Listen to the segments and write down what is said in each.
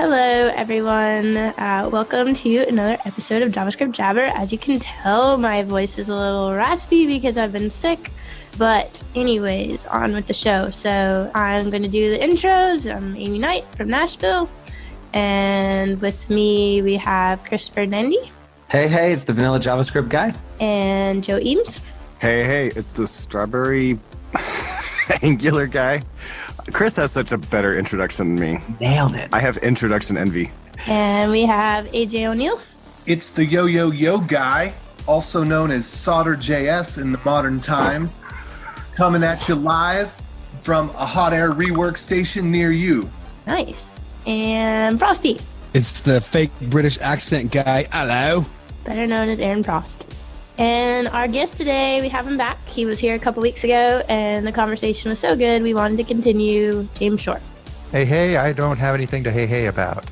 Hello, everyone. Welcome to another episode of JavaScript Jabber. As you can tell, my voice is a little raspy because I've been sick. But anyways, on with the show. So I'm going to do the intros. I'm Aimee Knight from Nashville. And with me, we have Ferdinandi. Hey, it's the vanilla JavaScript guy. And Joe Eames. Hey, it's the strawberry Angular guy. Chris has such a better introduction than me. Nailed it. I have introduction envy. And we have AJ O'Neill. It's the yo guy, also known as Solder.js in the modern times, coming at you live from a hot air rework station near you. Nice. And Frosty. It's the fake British accent guy. Hello. Better known as Aaron Frost. And our guest today, we have him back. He was here a couple weeks ago, and the conversation was so good, we wanted to continue. James Short. Hey, I don't have anything to hey about.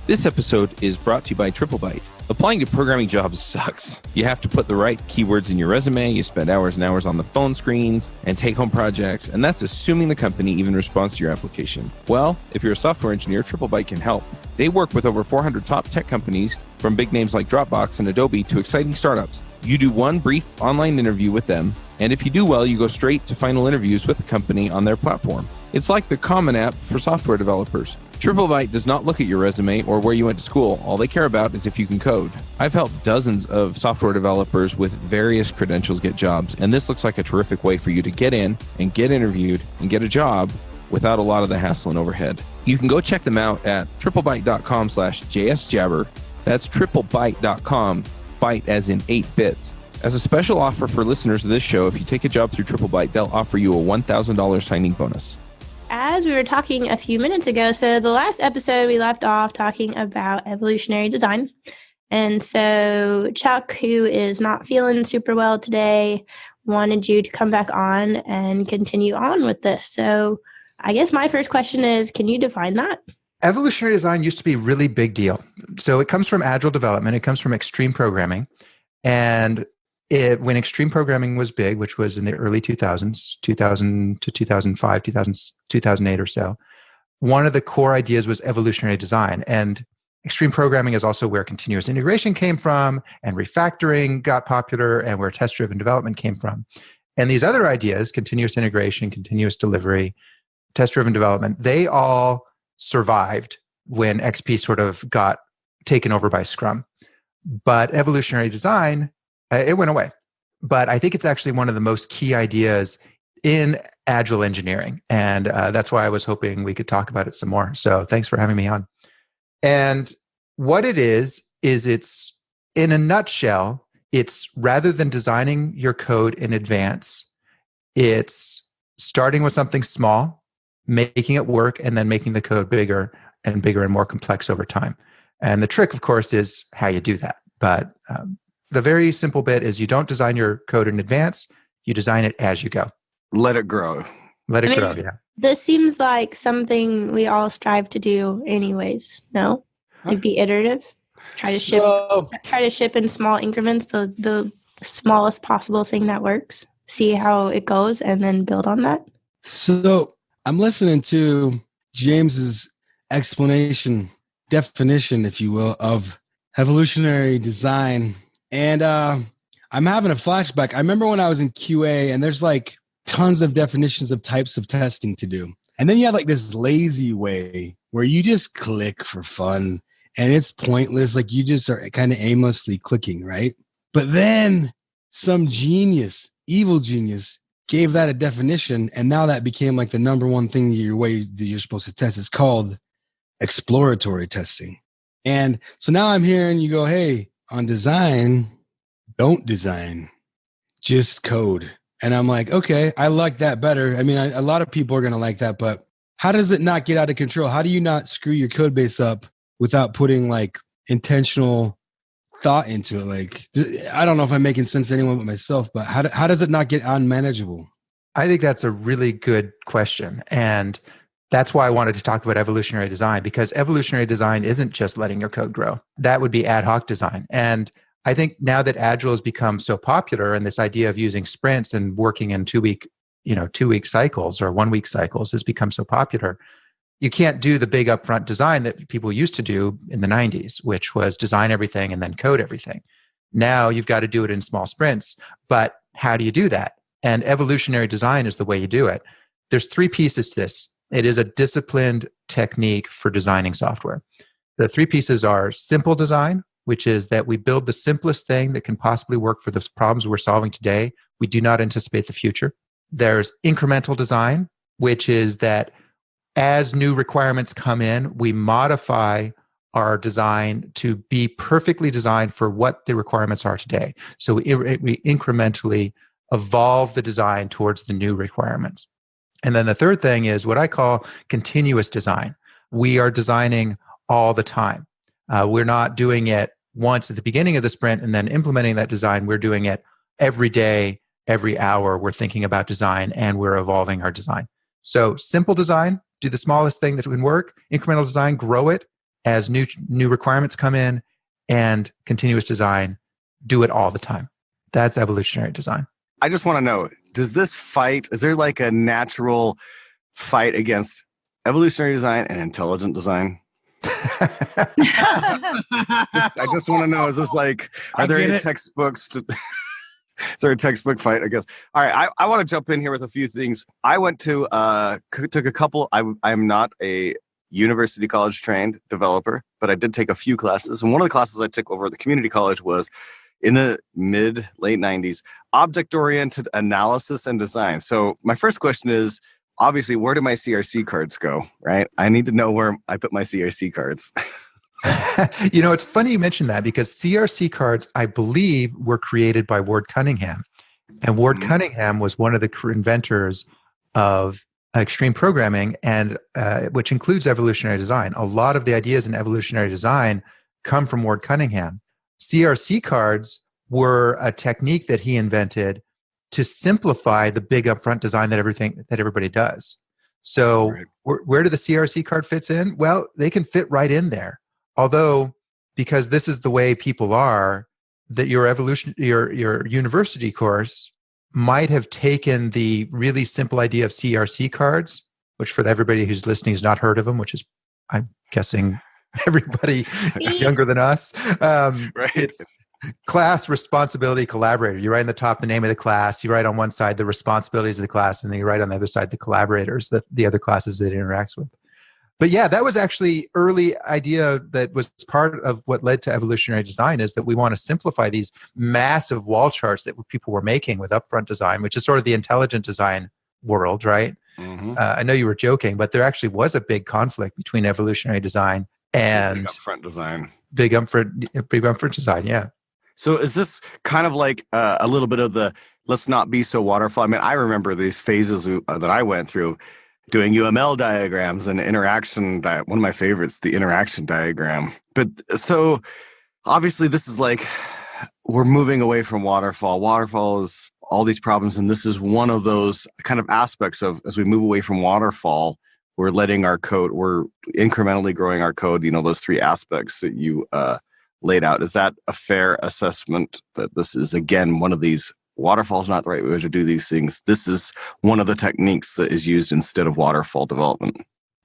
This episode is brought to you by Triplebyte. Applying to programming jobs sucks. You have to put the right keywords in your resume, you spend hours and hours on the phone screens and take-home projects, and that's assuming the company even responds to your application. Well, if you're a software engineer, Triplebyte can help. They work with over 400 top tech companies, from big names like Dropbox and Adobe to exciting startups. You do one brief online interview with them, and if you do well, you go straight to final interviews with the company on their platform. It's like the Common App for software developers. Triplebyte does not look at your resume or where you went to school. All they care about is if you can code. I've helped dozens of software developers with various credentials get jobs, and this looks like a terrific way for you to get in and get interviewed and get a job without a lot of the hassle and overhead. You can go check them out at triplebyte.com/JSJabber. That's triplebyte.com. Byte as in 8 bits. As a special offer for listeners of this show, if you take a job through Triplebyte, they'll offer you a $1,000 signing bonus. As we were talking a few minutes ago, so the last episode we left off talking about evolutionary design. And so Chuck, who is not feeling super well today, wanted you to come back on and continue on with this. So I guess my first question is, can you define that? Evolutionary design used to be a really big deal. So it comes from Agile development. It comes from extreme programming. And when extreme programming was big, which was in the early 2000s, 2000 to 2005, 2008 or so, one of the core ideas was evolutionary design. And extreme programming is also where continuous integration came from, and refactoring got popular, and where test-driven development came from. And these other ideas, continuous integration, continuous delivery, test-driven development, they all survived when XP sort of got taken over by Scrum. But evolutionary design, it went away. But I think it's actually one of the most key ideas in Agile engineering. And that's why I was hoping we could talk about it some more. So thanks for having me on. And what it is it's, in a nutshell, it's rather than designing your code in advance, it's starting with something small, making it work, and then making the code bigger and more complex over time. And the trick, of course, is how you do that. But the very simple bit is you don't design your code in advance, you design it as you go. Let it grow. Yeah. This seems like something we all strive to do anyways, no? Like be iterative. Try to ship in small increments, the smallest possible thing that works. See how it goes and then build on that. So I'm listening to James's definition, if you will, of evolutionary design. And I'm having a flashback. I remember when I was in QA, and there's like tons of definitions of types of testing to do. And then you have like this lazy way where you just click for fun and it's pointless. Like you just are kind of aimlessly clicking, right? But then some genius, evil genius, gave that a definition, and now that became like the number one thing that you're supposed to test. It's called exploratory testing. And so now I'm hearing you go, hey, on design, don't design, just code. And I'm like, okay, I like that better. I mean, a lot of people are going to like that, but how does it not get out of control? How do you not screw your code base up without putting like intentional thought into it? Like, I don't know if I'm making sense to anyone but myself, but how does it not get unmanageable? I think that's a really good question. And that's why I wanted to talk about evolutionary design, because evolutionary design isn't just letting your code grow. That would be ad hoc design. And I think now that Agile has become so popular, and this idea of using sprints and working in 2 week cycles or 1 week cycles has become so popular, you can't do the big upfront design that people used to do in the 90s, which was design everything and then code everything. Now you've got to do it in small sprints. But how do you do that? And evolutionary design is the way you do it. There's 3 pieces to this. It is a disciplined technique for designing software. The 3 pieces are simple design, which is that we build the simplest thing that can possibly work for the problems we're solving today. We do not anticipate the future. There's incremental design, which is that as new requirements come in, we modify our design to be perfectly designed for what the requirements are today. So we incrementally evolve the design towards the new requirements. And then the third thing is what I call continuous design. We are designing all the time. We're not doing it once at the beginning of the sprint and then implementing that design. We're doing it every day, every hour. We're thinking about design and we're evolving our design. So simple design, do the smallest thing that can work. Incremental design, grow it as new requirements come in. And continuous design, do it all the time. That's evolutionary design. I just want to know, is there like a natural fight against evolutionary design and intelligent design? I just want to know, is this like, are there any textbooks is there a textbook fight, I guess? All right, I want to jump in here with a few things. I went to, took a couple, I'm not a university college trained developer, but I did take a few classes. And one of the classes I took over at the community college was in the late 90s, object-oriented analysis and design. So my first question is, obviously, where do my CRC cards go, right? I need to know where I put my CRC cards. It's funny you mentioned that because CRC cards, I believe, were created by Ward Cunningham. And Ward Cunningham was one of the inventors of extreme programming, and which includes evolutionary design. A lot of the ideas in evolutionary design come from Ward Cunningham. CRC cards were a technique that he invented to simplify the big upfront design that everybody does. So right. Where do the CRC card fits in? Well, they can fit right in there. Although, because this is the way people are, that your university course might have taken the really simple idea of CRC cards, which for everybody who's listening has not heard of them, which is, I'm guessing, everybody younger than us. Right. It's class, responsibility, collaborator. You write on the top the name of the class. You write on one side the responsibilities of the class, and then you write on the other side the collaborators, the other classes that it interacts with. But yeah, that was actually early idea that was part of what led to evolutionary design, is that we want to simplify these massive wall charts that people were making with upfront design, which is sort of the intelligent design world, right? Mm-hmm. I know you were joking, but there actually was a big conflict between evolutionary design and big upfront design. Big upfront design, yeah. So is this kind of like a little bit of the let's not be so waterfall? I mean, I remember these phases that I went through doing UML diagrams and interaction. One of my favorites, the interaction diagram. But so obviously this is like we're moving away from waterfall. Waterfall is all these problems, and this is one of those kind of aspects of as we move away from waterfall, we're letting our code, we're incrementally growing our code, those 3 aspects that you laid out. Is that a fair assessment that this is, again, one of these, waterfall is not the right way to do these things? This is one of the techniques that is used instead of waterfall development.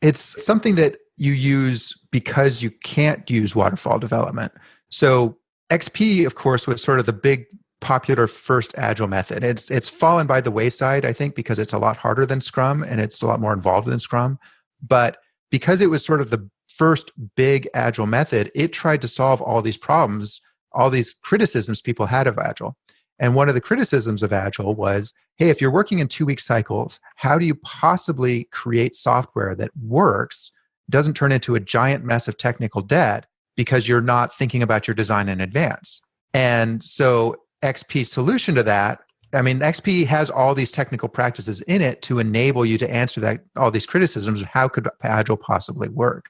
It's something that you use because you can't use waterfall development. So XP, of course, was sort of the big popular first Agile method. It's fallen by the wayside, I think, because it's a lot harder than Scrum and it's a lot more involved than Scrum. But because it was sort of the first big Agile method, it tried to solve all these problems, all these criticisms people had of Agile. And one of the criticisms of Agile was, hey, if you're working in 2-week cycles, how do you possibly create software that works, doesn't turn into a giant mess of technical debt because you're not thinking about your design in advance? And so XP's solution to that, I mean, XP has all these technical practices in it to enable you to answer all these criticisms of how could Agile possibly work.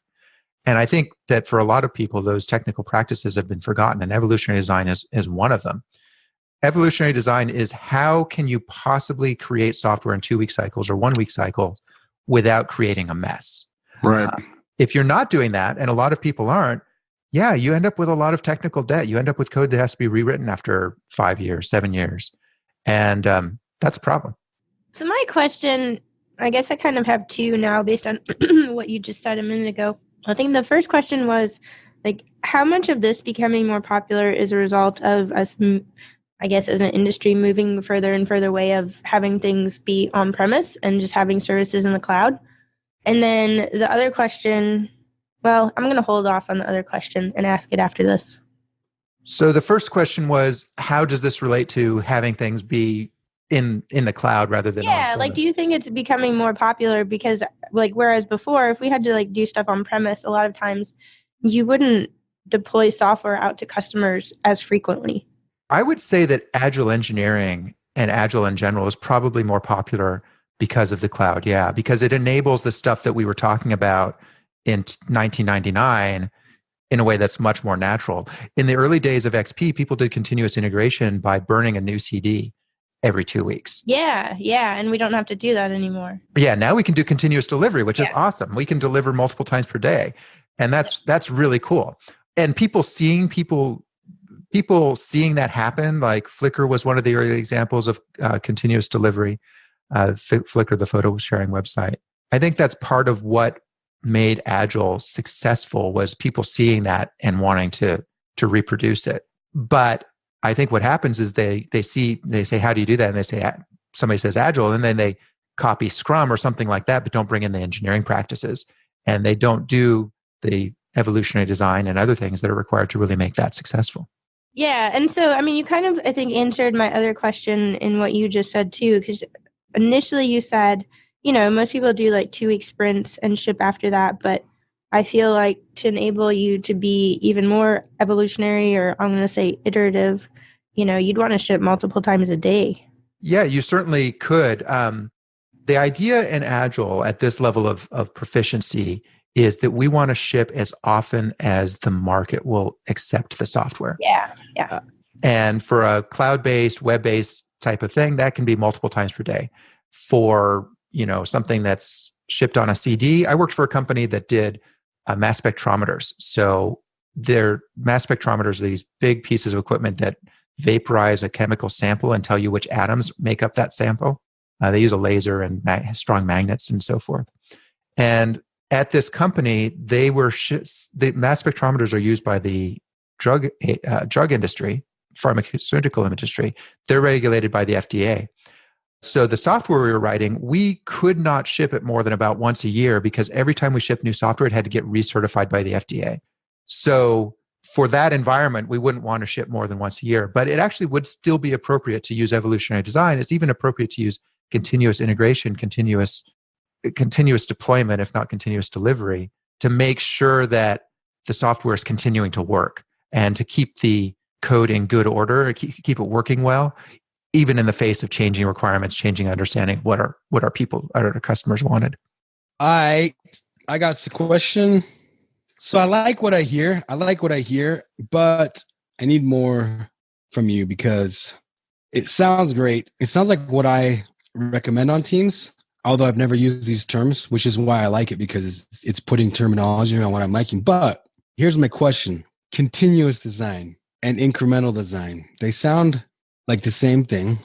And I think that for a lot of people, those technical practices have been forgotten, and evolutionary design is one of them. Evolutionary design is how can you possibly create software in 2-week cycles or 1-week cycles without creating a mess? Right. If you're not doing that, and a lot of people aren't, yeah, you end up with a lot of technical debt. You end up with code that has to be rewritten after 5 years, 7 years. And that's a problem. So my question I guess I kind of have two now based on what you just said a minute ago. I think the first question was, like, how much of this becoming more popular is a result of us, I guess, as an industry moving further and further away of having things be on-premise and just having services in the cloud? And then the other question, well, I'm going to hold off on the other question and ask it after this. So the first question was, how does this relate to having things be in the cloud rather than like, do you think it's becoming more popular because, like, whereas before, if we had to like do stuff on premise, a lot of times you wouldn't deploy software out to customers as frequently? I would say that Agile engineering and Agile in general is probably more popular because of the cloud. Yeah, because it enables the stuff that we were talking about in 1999 in a way that's much more natural. In the early days of XP, people did continuous integration by burning a new CD every 2 weeks. Yeah, and we don't have to do that anymore. But yeah, now we can do continuous delivery, which is awesome. We can deliver multiple times per day, and that's really cool. And people seeing that happen, like Flickr was one of the early examples of continuous delivery. Flickr, the photo sharing website. I think that's part of what made Agile successful, was people seeing that and wanting to reproduce it. But I think what happens is they say, how do you do that? And they say, somebody says Agile, and then they copy Scrum or something like that, but don't bring in the engineering practices. And they don't do the evolutionary design and other things that are required to really make that successful. Yeah. And so, I mean, you kind of, I think, answered my other question in what you just said too, because initially you said, most people do like 2-week sprints and ship after that. But I feel like to enable you to be even more evolutionary, or I'm going to say iterative, you'd want to ship multiple times a day. Yeah, you certainly could. The idea in Agile at this level of proficiency is that we want to ship as often as the market will accept the software. Yeah. And for a cloud-based, web-based type of thing, that can be multiple times per day. For something that's shipped on a CD, I worked for a company that did mass spectrometers. So their mass spectrometers are these big pieces of equipment that vaporize a chemical sample and tell you which atoms make up that sample. They use a laser and strong magnets and so forth. And at this company, the mass spectrometers are used by the drug industry, pharmaceutical industry. They're regulated by the FDA. So the software we were writing, we could not ship it more than about once a year, because every time we shipped new software, it had to get recertified by the FDA. So for that environment, we wouldn't want to ship more than once a year, but it actually would still be appropriate to use evolutionary design. It's even appropriate to use continuous integration, continuous deployment, if not continuous delivery, to make sure that the software is continuing to work and to keep the code in good order, keep it working well, even in the face of changing requirements, changing understanding of what our customers wanted. I got the question. So I like what I hear, but I need more from you, because it sounds great. It sounds like what I recommend on teams, although I've never used these terms, which is why I like it, because it's putting terminology on what I'm liking. But here's my question. Continuous design and incremental design, they sound like the same thing.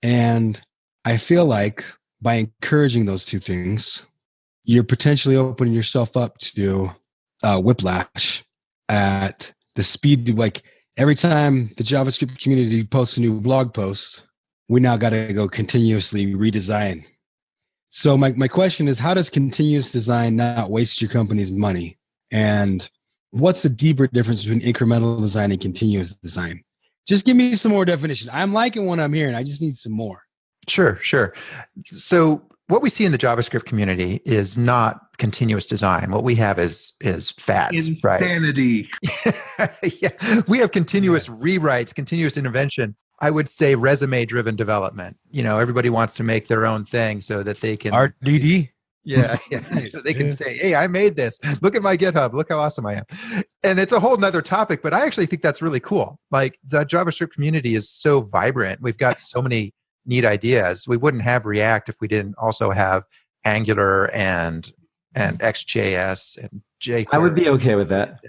And I feel like by encouraging those two things, you're potentially opening yourself up to whiplash at the speed. Like every time the JavaScript community posts a new blog post, we now got to go continuously redesign. So my question is, how does continuous design not waste your company's money? And what's the deeper difference between incremental design and continuous design? Just give me some more definition. I'm liking what I'm hearing. I just need some more. Sure. So what we see in the JavaScript community is not continuous design. What we have is fads. Insanity. Right? Yeah. We have continuous rewrites, continuous intervention. I would say resume-driven development. Everybody wants to make their own thing so that they can... RDD? Yeah. So they can say, hey, I made this. Look at my GitHub. Look how awesome I am. And it's a whole nother topic, but I actually think that's really cool. Like, the JavaScript community is so vibrant. We've got so many neat ideas. We wouldn't have React if we didn't also have Angular and XJS and jQuery. I would be okay with that.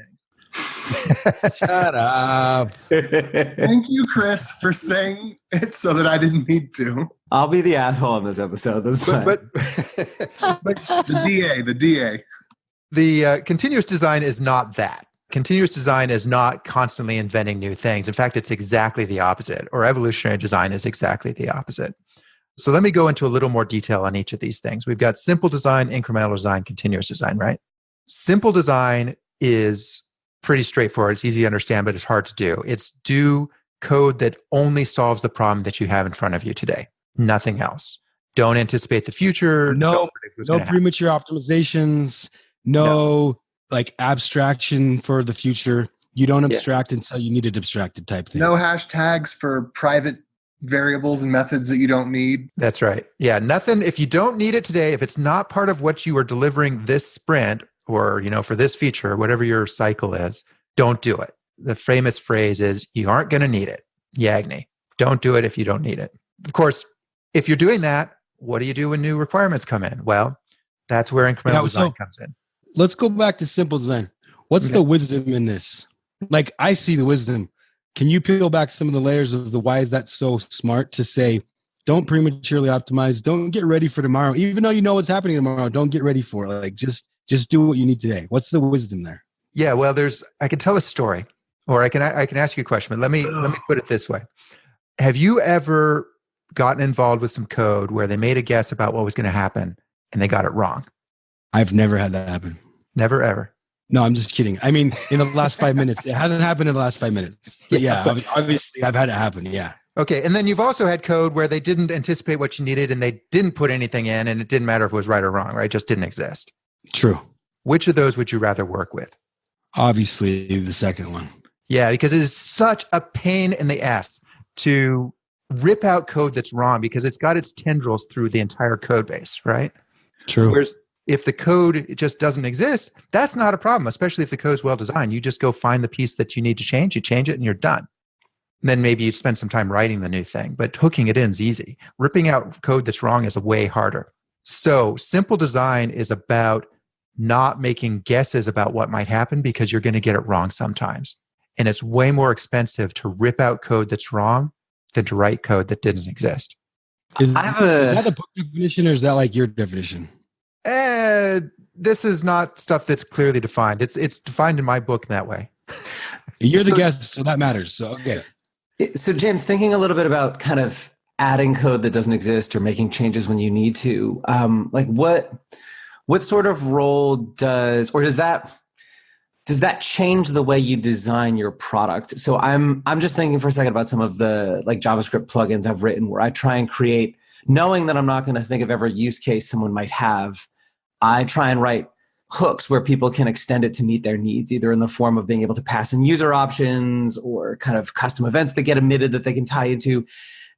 Shut up. Thank you, Chris, for saying it so that I didn't need to. I'll be the asshole in this episode. That's fine. But The DA. the continuous design is not that. Continuous design is not constantly inventing new things. In fact, it's exactly the opposite, or evolutionary design is exactly the opposite. So let me go into a little more detail on each of these things. We've got simple design, incremental design, continuous design, right? Simple design is pretty straightforward. It's easy to understand, but it's hard to do. It's do code that only solves the problem that you have in front of you today. Nothing else. Don't anticipate the future. No, Don't predict what's no gonna happen. premature optimizations. No like abstraction for the future. You don't abstract until you need it abstracted type thing. No hashtags for private variables and methods that you don't need. That's right. Yeah, nothing. If you don't need it today, if it's not part of what you are delivering this sprint or, for this feature, whatever your cycle is, don't do it. The famous phrase is, you aren't going to need it. Yagni. Don't do it if you don't need it. Of course, if you're doing that, what do you do when new requirements come in? Well, that's where incremental design comes in. Let's go back to simple design. What's the wisdom in this? Like, I see the wisdom. Can you peel back some of the layers of the why is that so smart to say, don't prematurely optimize, don't get ready for tomorrow, even though you know what's happening tomorrow, don't get ready for it. Like, just do what you need today. What's the wisdom there? Yeah, well, I can tell a story, or I can ask you a question, but let me put it this way. Have you ever gotten involved with some code where they made a guess about what was going to happen and they got it wrong? I've never had that happen. Never, ever. No, I'm just kidding. I mean, in the last 5 minutes. It hasn't happened in the last 5 minutes. But obviously I've had it happen. Yeah. Okay. And then you've also had code where they didn't anticipate what you needed and they didn't put anything in and it didn't matter if it was right or wrong, right? It just didn't exist. True. Which of those would you rather work with? Obviously the second one. Yeah, because it is such a pain in the ass to rip out code that's wrong because it's got its tendrils through the entire code base, right? True. Whereas if the code just doesn't exist, that's not a problem, especially if the code is well designed. You just go find the piece that you need to change, you change it, and you're done. And then maybe you spend some time writing the new thing, but hooking it in is easy. Ripping out code that's wrong is way harder. So simple design is about not making guesses about what might happen because you're going to get it wrong sometimes. And it's way more expensive to rip out code that's wrong than to write code that didn't exist. Is that the book definition or is that like your definition? This is not stuff that's clearly defined. It's defined in my book in that way. You're the guest, so that matters. So, okay. So James, thinking a little bit about kind of adding code that doesn't exist or making changes when you need to, like what sort of role does that change the way you design your product? So I'm just thinking for a second about some of the like JavaScript plugins I've written where I try and create, knowing that I'm not going to think of every use case someone might have, I try and write hooks where people can extend it to meet their needs, either in the form of being able to pass in user options or kind of custom events that get emitted that they can tie into.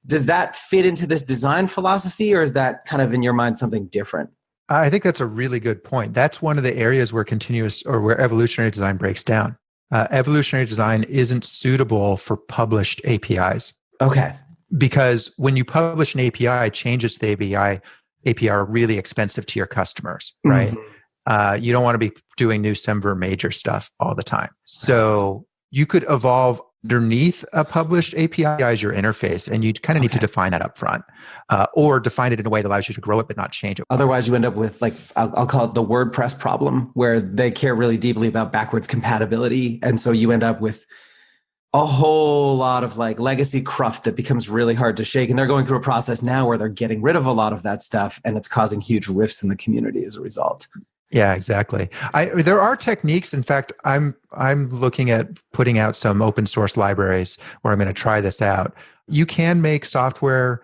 Does that fit into this design philosophy, or is that kind of in your mind something different? I think that's a really good point. That's one of the areas where where evolutionary design breaks down. Evolutionary design isn't suitable for published APIs. Okay. Because when you publish an API, changes to the API are really expensive to your customers, right? Mm-hmm. You don't want to be doing new Semver major stuff all the time. So you could evolve underneath a published API as your interface, and you kind of need to define that up front, or define it in a way that allows you to grow it but not change it. Otherwise, you end up with like, I'll call it the WordPress problem, where they care really deeply about backwards compatibility. And so you end up with a whole lot of like legacy cruft that becomes really hard to shake. And they're going through a process now where they're getting rid of a lot of that stuff, and it's causing huge rifts in the community as a result. Yeah, exactly. There are techniques. In fact, I'm looking at putting out some open source libraries where I'm going to try this out. You can make software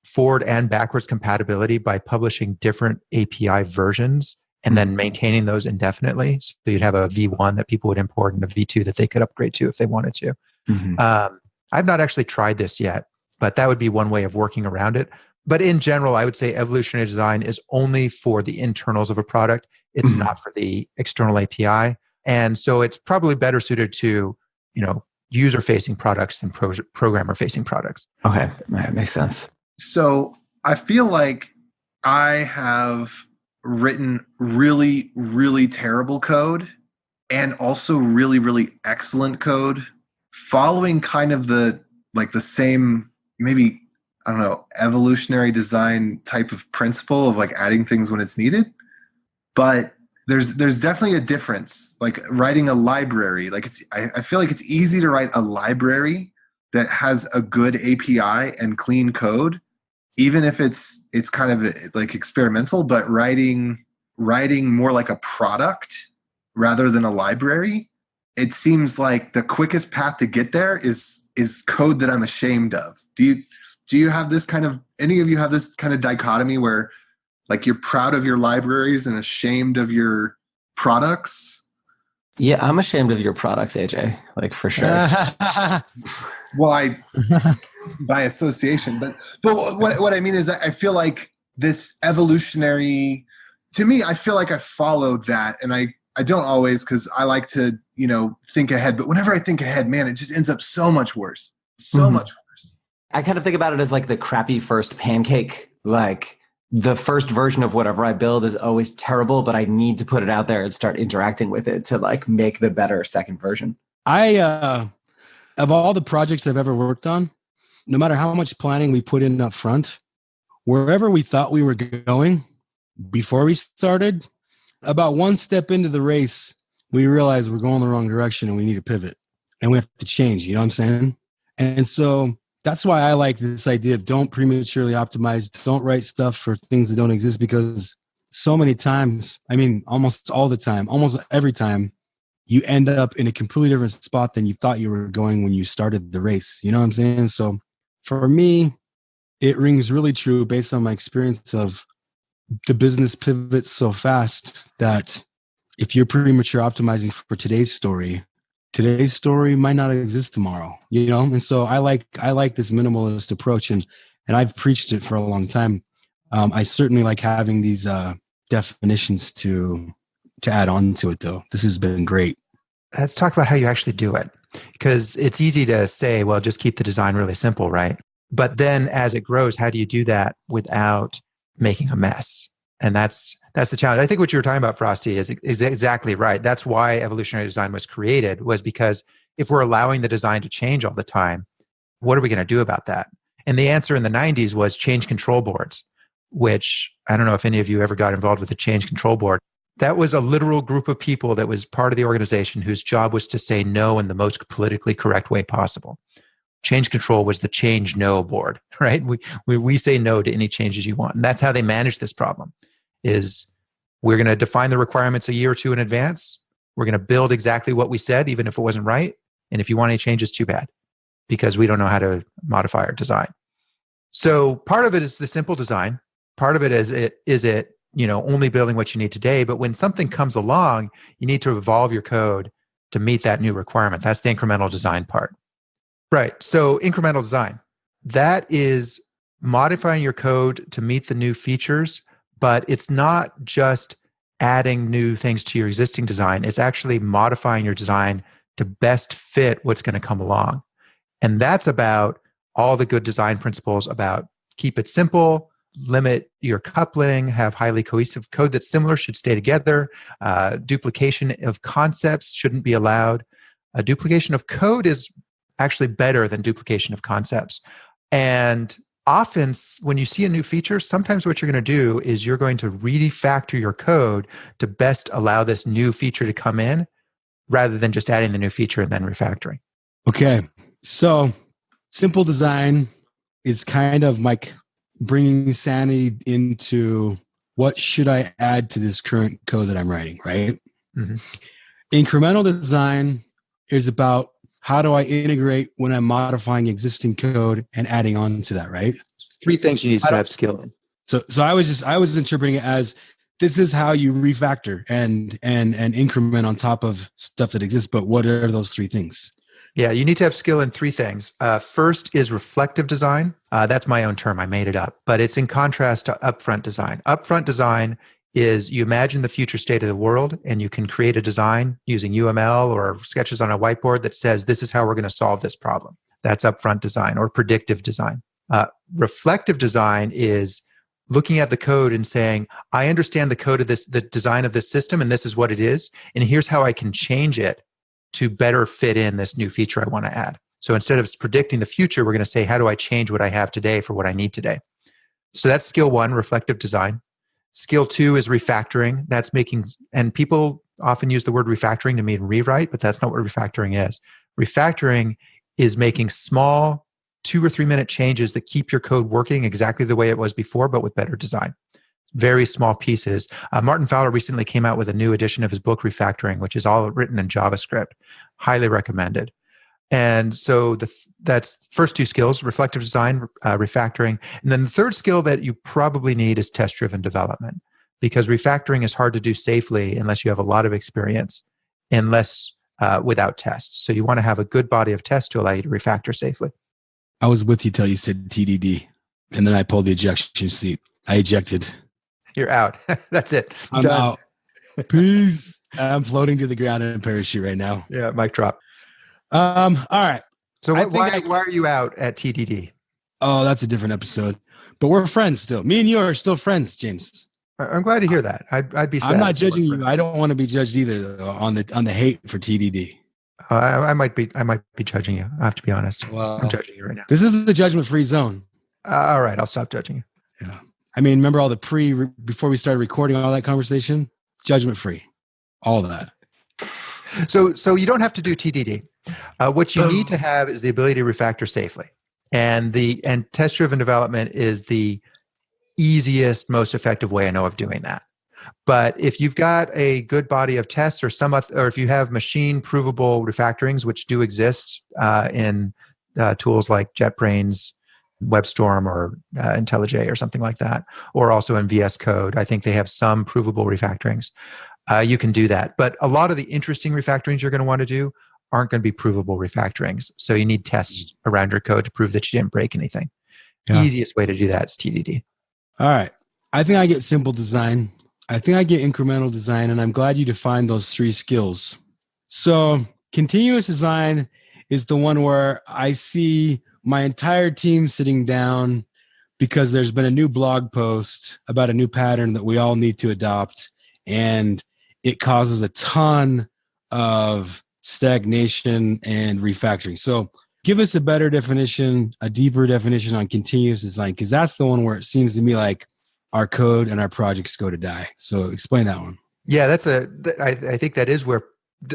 forward and backwards compatibility by publishing different API versions and then maintaining those indefinitely. So you'd have a V1 that people would import and a V2 that they could upgrade to if they wanted to. Mm-hmm. I've not actually tried this yet, but that would be one way of working around it. But in general, I would say evolutionary design is only for the internals of a product. It's not for the external API. And so it's probably better suited to, user-facing products than programmer-facing products. Okay, that makes sense. So I feel like I have written really, really terrible code, and also really, really excellent code following kind of the same, maybe, I don't know, evolutionary design type of principle of like adding things when it's needed. But there's definitely a difference. Like writing a library, like I feel like it's easy to write a library that has a good API and clean code, even if it's kind of like experimental, but writing more like a product rather than a library, it seems like the quickest path to get there is code that I'm ashamed of. Do you have this kind of, any of you have this kind of dichotomy where like you're proud of your libraries and ashamed of your products? Yeah, I'm ashamed of your products, AJ, like for sure. Well, by association, but what I mean is I feel like this evolutionary, to me, I feel like I followed that, and I don't always, because I like to, think ahead, but whenever I think ahead, man, it just ends up so much worse. So much worse. I kind of think about it as like the crappy first pancake. Like the first version of whatever I build is always terrible, but I need to put it out there and start interacting with it to like make the better second version. Of all the projects I've ever worked on, no matter how much planning we put in up front, wherever we thought we were going before we started, about one step into the race, we realized we're going the wrong direction and we need to pivot and we have to change. You know what I'm saying? And so that's why I like this idea of don't prematurely optimize, don't write stuff for things that don't exist, because so many times, I mean, almost all the time, almost every time, you end up in a completely different spot than you thought you were going when you started the race. You know what I'm saying? So for me, it rings really true based on my experience of the business pivots so fast that if you're premature optimizing for today's story might not exist tomorrow, And so I like this minimalist approach, and I've preached it for a long time. I certainly like having these definitions to add on to it, though. This has been great. Let's talk about how you actually do it, because it's easy to say, well, just keep the design really simple, right? But then as it grows, how do you do that without making a mess? And that's the challenge. I think what you were talking about, Frosty, is exactly right. That's why evolutionary design was created, was because if we're allowing the design to change all the time, what are we going to do about that? And the answer in the 90s was change control boards, which I don't know if any of you ever got involved with a change control board. That was a literal group of people that was part of the organization whose job was to say no in the most politically correct way possible. Change control was the change no board, right? We say no to any changes you want. And that's how they manage this problem, is we're going to define the requirements a year or two in advance. We're going to build exactly what we said, even if it wasn't right. And if you want any changes, too bad, because we don't know how to modify our design. So part of it is the simple design. Part of it is it only building what you need today. But when something comes along, you need to evolve your code to meet that new requirement. That's the incremental design part. Right. So incremental design, that is modifying your code to meet the new features, but it's not just adding new things to your existing design. It's actually modifying your design to best fit what's going to come along. And that's about all the good design principles about keep it simple, limit your coupling, have highly cohesive code that's similar, should stay together. Duplication of concepts shouldn't be allowed. Duplication of code is actually better than duplication of concepts. And often when you see a new feature, sometimes what you're going to do is you're going to refactor your code to best allow this new feature to come in, rather than just adding the new feature and then refactoring. Okay. So simple design is kind of like bringing sanity into what should I add to this current code that I'm writing, right? Mm-hmm. Incremental design is about how do I integrate when I'm modifying existing code and adding on to that, right? 3 things you need to have skill in. So I was interpreting it as this is how you refactor and increment on top of stuff that exists. But what are those 3 things? Yeah, you need to have skill in 3 things. First is reflective design. That's my own term. I made it up. But it's in contrast to upfront design. Upfront design is you imagine the future state of the world and you can create a design using UML or sketches on a whiteboard that says, this is how we're going to solve this problem. That's upfront design or predictive design. Reflective design is looking at the code and saying, I understand the code of the design of this system, and this is what it is. And here's how I can change it to better fit in this new feature I want to add. So instead of predicting the future, we're going to say, how do I change what I have today for what I need today? So that's skill 1, reflective design. Skill 2 is refactoring. That's making, and people often use the word refactoring to mean rewrite, but that's not what refactoring is. Refactoring is making small 2 or 3 minute changes that keep your code working exactly the way it was before, but with better design. Very small pieces. Martin Fowler recently came out with a new edition of his book, Refactoring, which is all written in JavaScript. Highly recommended. And so that's first 2 skills, reflective design, refactoring. And then the third skill that you probably need is test-driven development, because refactoring is hard to do safely unless you have a lot of experience, without tests. So you want to have a good body of tests to allow you to refactor safely. I was with you till you said TDD, and then I pulled the ejection seat. I ejected. You're out. That's it. I'm Done. out. Peace. I'm floating to the ground in a parachute right now. Yeah, mic drop. All right. So why are you out at TDD? Oh, that's a different episode. But we're friends still. Me and you are still friends, James. I'm glad to hear that. I'd be sad. I'm not judging you. I don't want to be judged either, though, on the hate for TDD. I might be judging you. I have to be honest. Well, I'm judging you right now. This is the judgment-free zone. All right, I'll stop judging you. Yeah. I mean, remember all the before we started recording all that conversation? Judgment-free. All of that. So you don't have to do TDD. What you need to have is the ability to refactor safely. And test-driven development is the easiest, most effective way I know of doing that. But if you've got a good body of tests or if you have machine provable refactorings, which do exist in tools like JetBrains, WebStorm, or IntelliJ or something like that, or also in VS Code, I think they have some provable refactorings. You can do that. But a lot of the interesting refactorings you're going to want to do aren't going to be provable refactorings. So you need tests around your code to prove that you didn't break anything. Yeah. Easiest way to do that is TDD. All right. I think I get simple design. I think I get incremental design, and I'm glad you defined those 3 skills. So continuous design is the one where I see my entire team sitting down because there's been a new blog post about a new pattern that we all need to adopt, and it causes a ton of stagnation and refactoring. So give us a better definition, a deeper definition on continuous design, because that's the one where it seems to me like our code and our projects go to die. So explain that one. Yeah, I think that is where,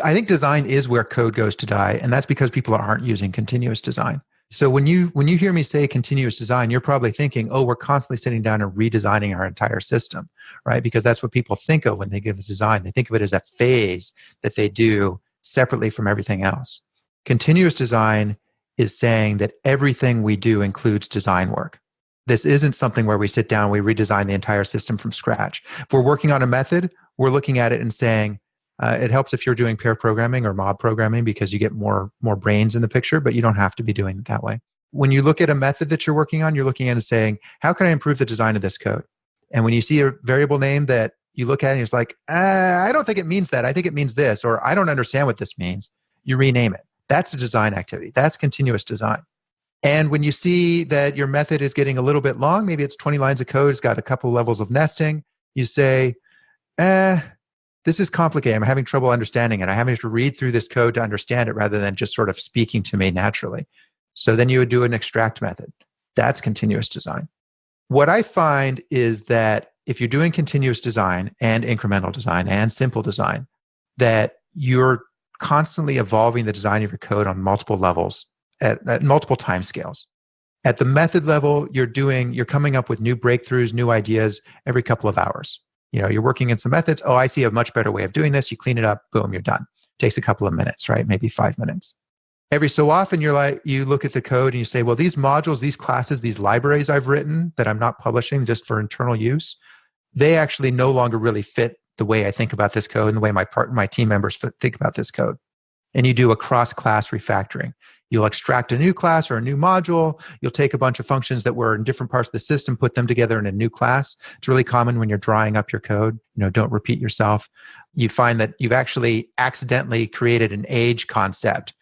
I think design is where code goes to die. And that's because people aren't using continuous design. So when you hear me say continuous design, you're probably thinking, oh, we're constantly sitting down and redesigning our entire system, right? Because that's what people think of when they give a design. They think of it as a phase that they do separately from everything else. Continuous design is saying that everything we do includes design work. This isn't something where we sit down and we redesign the entire system from scratch. If we're working on a method, we're looking at it and saying, it helps if you're doing pair programming or mob programming because you get more brains in the picture, but you don't have to be doing it that way. When you look at a method that you're working on, you're looking at it and saying, how can I improve the design of this code? And when you see a variable name that you look at and it's like, I don't think it means that. I think it means this, or I don't understand what this means. You rename it. That's a design activity. That's continuous design. And when you see that your method is getting a little bit long, maybe it's 20 lines of code, it's got a couple levels of nesting, you say, this is complicated. I'm having trouble understanding it. I'm having to read through this code to understand it rather than just sort of speaking to me naturally. So then you would do an extract method. That's continuous design. What I find is that if you're doing continuous design and incremental design and simple design, that you're constantly evolving the design of your code on multiple levels at multiple time scales. At the method level, you're coming up with new breakthroughs, new ideas every couple of hours. You're working in some methods. Oh, I see a much better way of doing this. You clean it up, boom, you're done. Takes a couple of minutes, right? Maybe 5 minutes. Every so often, you look at the code and you say, well, these modules, these classes, these libraries I've written that I'm not publishing just for internal use, they actually no longer really fit the way I think about this code and the way my team members think about this code. And you do a cross-class refactoring. You'll extract a new class or a new module. You'll take a bunch of functions that were in different parts of the system, put them together in a new class. It's really common when you're drawing up your code. Don't repeat yourself. You find that you've actually accidentally created an age concept.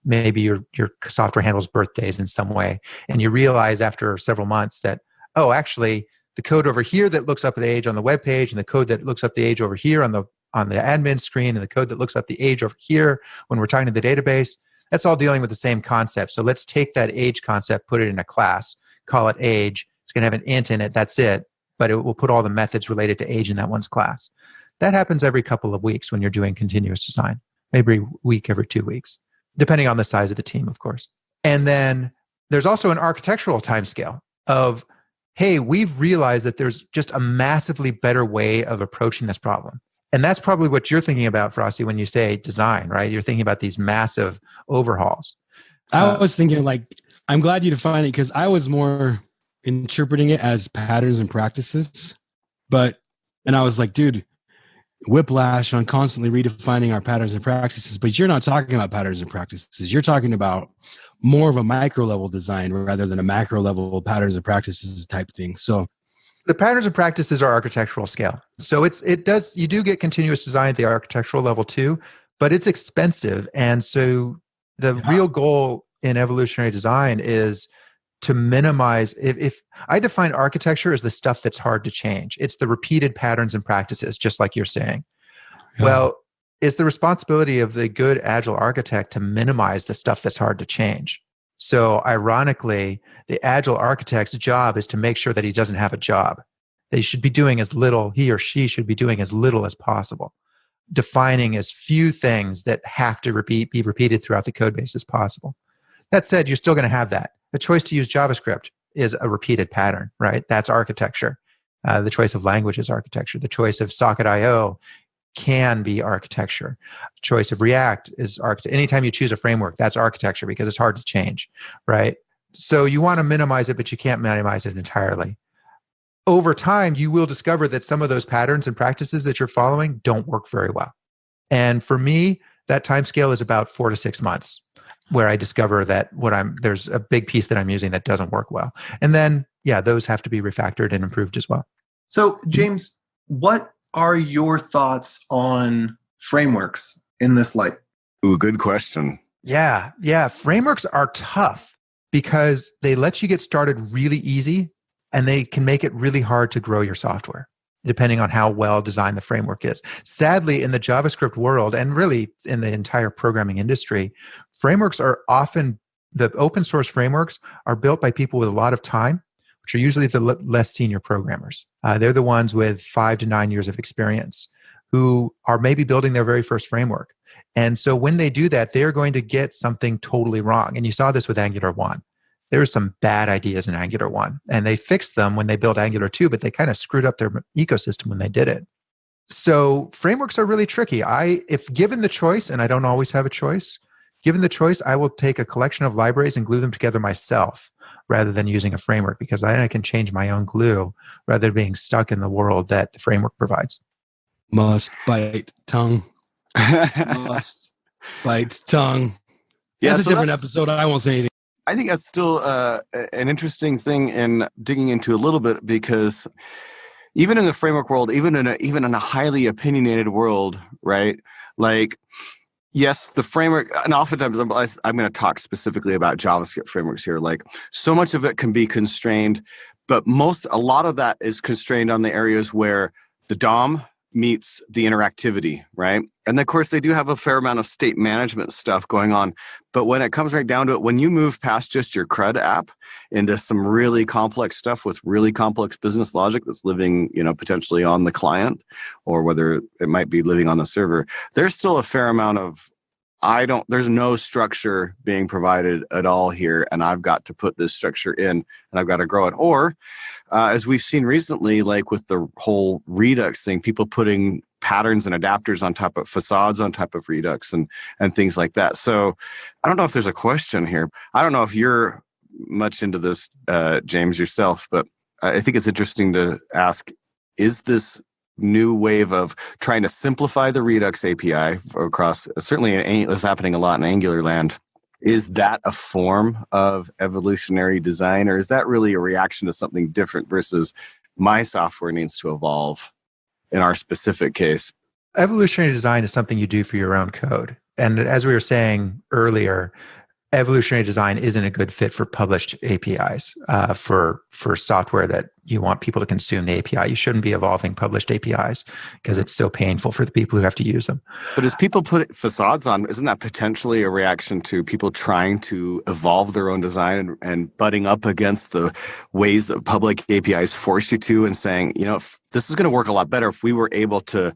Maybe your software handles birthdays in some way. And you realize after several months that, oh, actually, the code over here that looks up the age on the web page, and the code that looks up the age over here on the admin screen, and the code that looks up the age over here when we're talking to the database, that's all dealing with the same concept. So let's take that age concept, put it in a class, call it age. It's going to have an int in it. That's it. But it will put all the methods related to age in that one's class. That happens every couple of weeks when you're doing continuous design, maybe a week, every 2 weeks, depending on the size of the team, of course. And then there's also an architectural timescale of, hey, we've realized that there's just a massively better way of approaching this problem. And that's probably what you're thinking about, Frosty, when you say design, right? You're thinking about these massive overhauls. I was thinking, like, I'm glad you defined it, because I was more interpreting it as patterns and practices. And I was like, dude, whiplash on constantly redefining our patterns and practices. But you're not talking about patterns and practices. You're talking about more of a micro level design rather than a macro level patterns and practices type thing. So the patterns and practices are architectural scale. So you do get continuous design at the architectural level too, but it's expensive. And so the real goal in evolutionary design is to minimize, if I define architecture as the stuff that's hard to change, it's the repeated patterns and practices, just like you're saying. Yeah. Well, it's the responsibility of the good agile architect to minimize the stuff that's hard to change. So ironically, the agile architect's job is to make sure that he doesn't have a job. He should be doing as little, he or she should be doing as little as possible, defining as few things that have to be repeated throughout the code base as possible. That said, you're still going to have that. The choice to use JavaScript is a repeated pattern, right? That's architecture. The choice of language is architecture. The choice of Socket.io can be architecture. The choice of React is architecture. Anytime you choose a framework, that's architecture because it's hard to change, right? So you want to minimize it, but you can't minimize it entirely. Over time, you will discover that some of those patterns and practices that you're following don't work very well. And for me, that time scale is about 4 to 6 months, where I discover that there's a big piece that I'm using that doesn't work well. And then, those have to be refactored and improved as well. So, James, what are your thoughts on frameworks in this light? Ooh, good question. Yeah. Frameworks are tough because they let you get started really easy, and they can make it really hard to grow your software, depending on how well designed the framework is. Sadly, in the JavaScript world, and really in the entire programming industry, frameworks are often, the open source frameworks are built by people with a lot of time, which are usually the less senior programmers. They're the ones with 5 to 9 years of experience who are maybe building their very first framework. And so when they do that, they're going to get something totally wrong. And you saw this with Angular 1. There were some bad ideas in Angular 1, and they fixed them when they built Angular 2, but they kind of screwed up their ecosystem when they did it. So frameworks are really tricky. If given the choice, and I don't always have a choice, given the choice, I will take a collection of libraries and glue them together myself rather than using a framework, because I can change my own glue rather than being stuck in the world that the framework provides. Must bite tongue. Must bite tongue. That's a different episode. I won't say anything. I think that's still an interesting thing in digging into a little bit, because even in the framework world, even in a highly opinionated world, right? Like, yes, the framework, and oftentimes I'm going to talk specifically about JavaScript frameworks here. Like, so much of it can be constrained, but a lot of that is constrained on the areas where the DOM meets the interactivity, right? And of course, they do have a fair amount of state management stuff going on. But when it comes right down to it, when you move past just your CRUD app into some really complex stuff with really complex business logic that's living, potentially on the client, or whether it might be living on the server, there's still a fair amount of there's no structure being provided at all here, and I've got to put this structure in, and I've got to grow it. Or, as we've seen recently, like with the whole Redux thing, people putting patterns and adapters on top of facades on top of Redux and things like that. So I don't know if there's a question here. I don't know if you're much into this, James, yourself, but I think it's interesting to ask, is this new wave of trying to simplify the Redux API across, certainly it's happening a lot in Angular land, is that a form of evolutionary design, or is that really a reaction to something different versus my software needs to evolve in our specific case? Evolutionary design is something you do for your own code. And as we were saying earlier, evolutionary design isn't a good fit for published APIs. For software that you want people to consume the API, you shouldn't be evolving published APIs because it's so painful for the people who have to use them. But as people put facades on, isn't that potentially a reaction to people trying to evolve their own design and butting up against the ways that public APIs force you to, and saying, this is going to work a lot better if we were able to,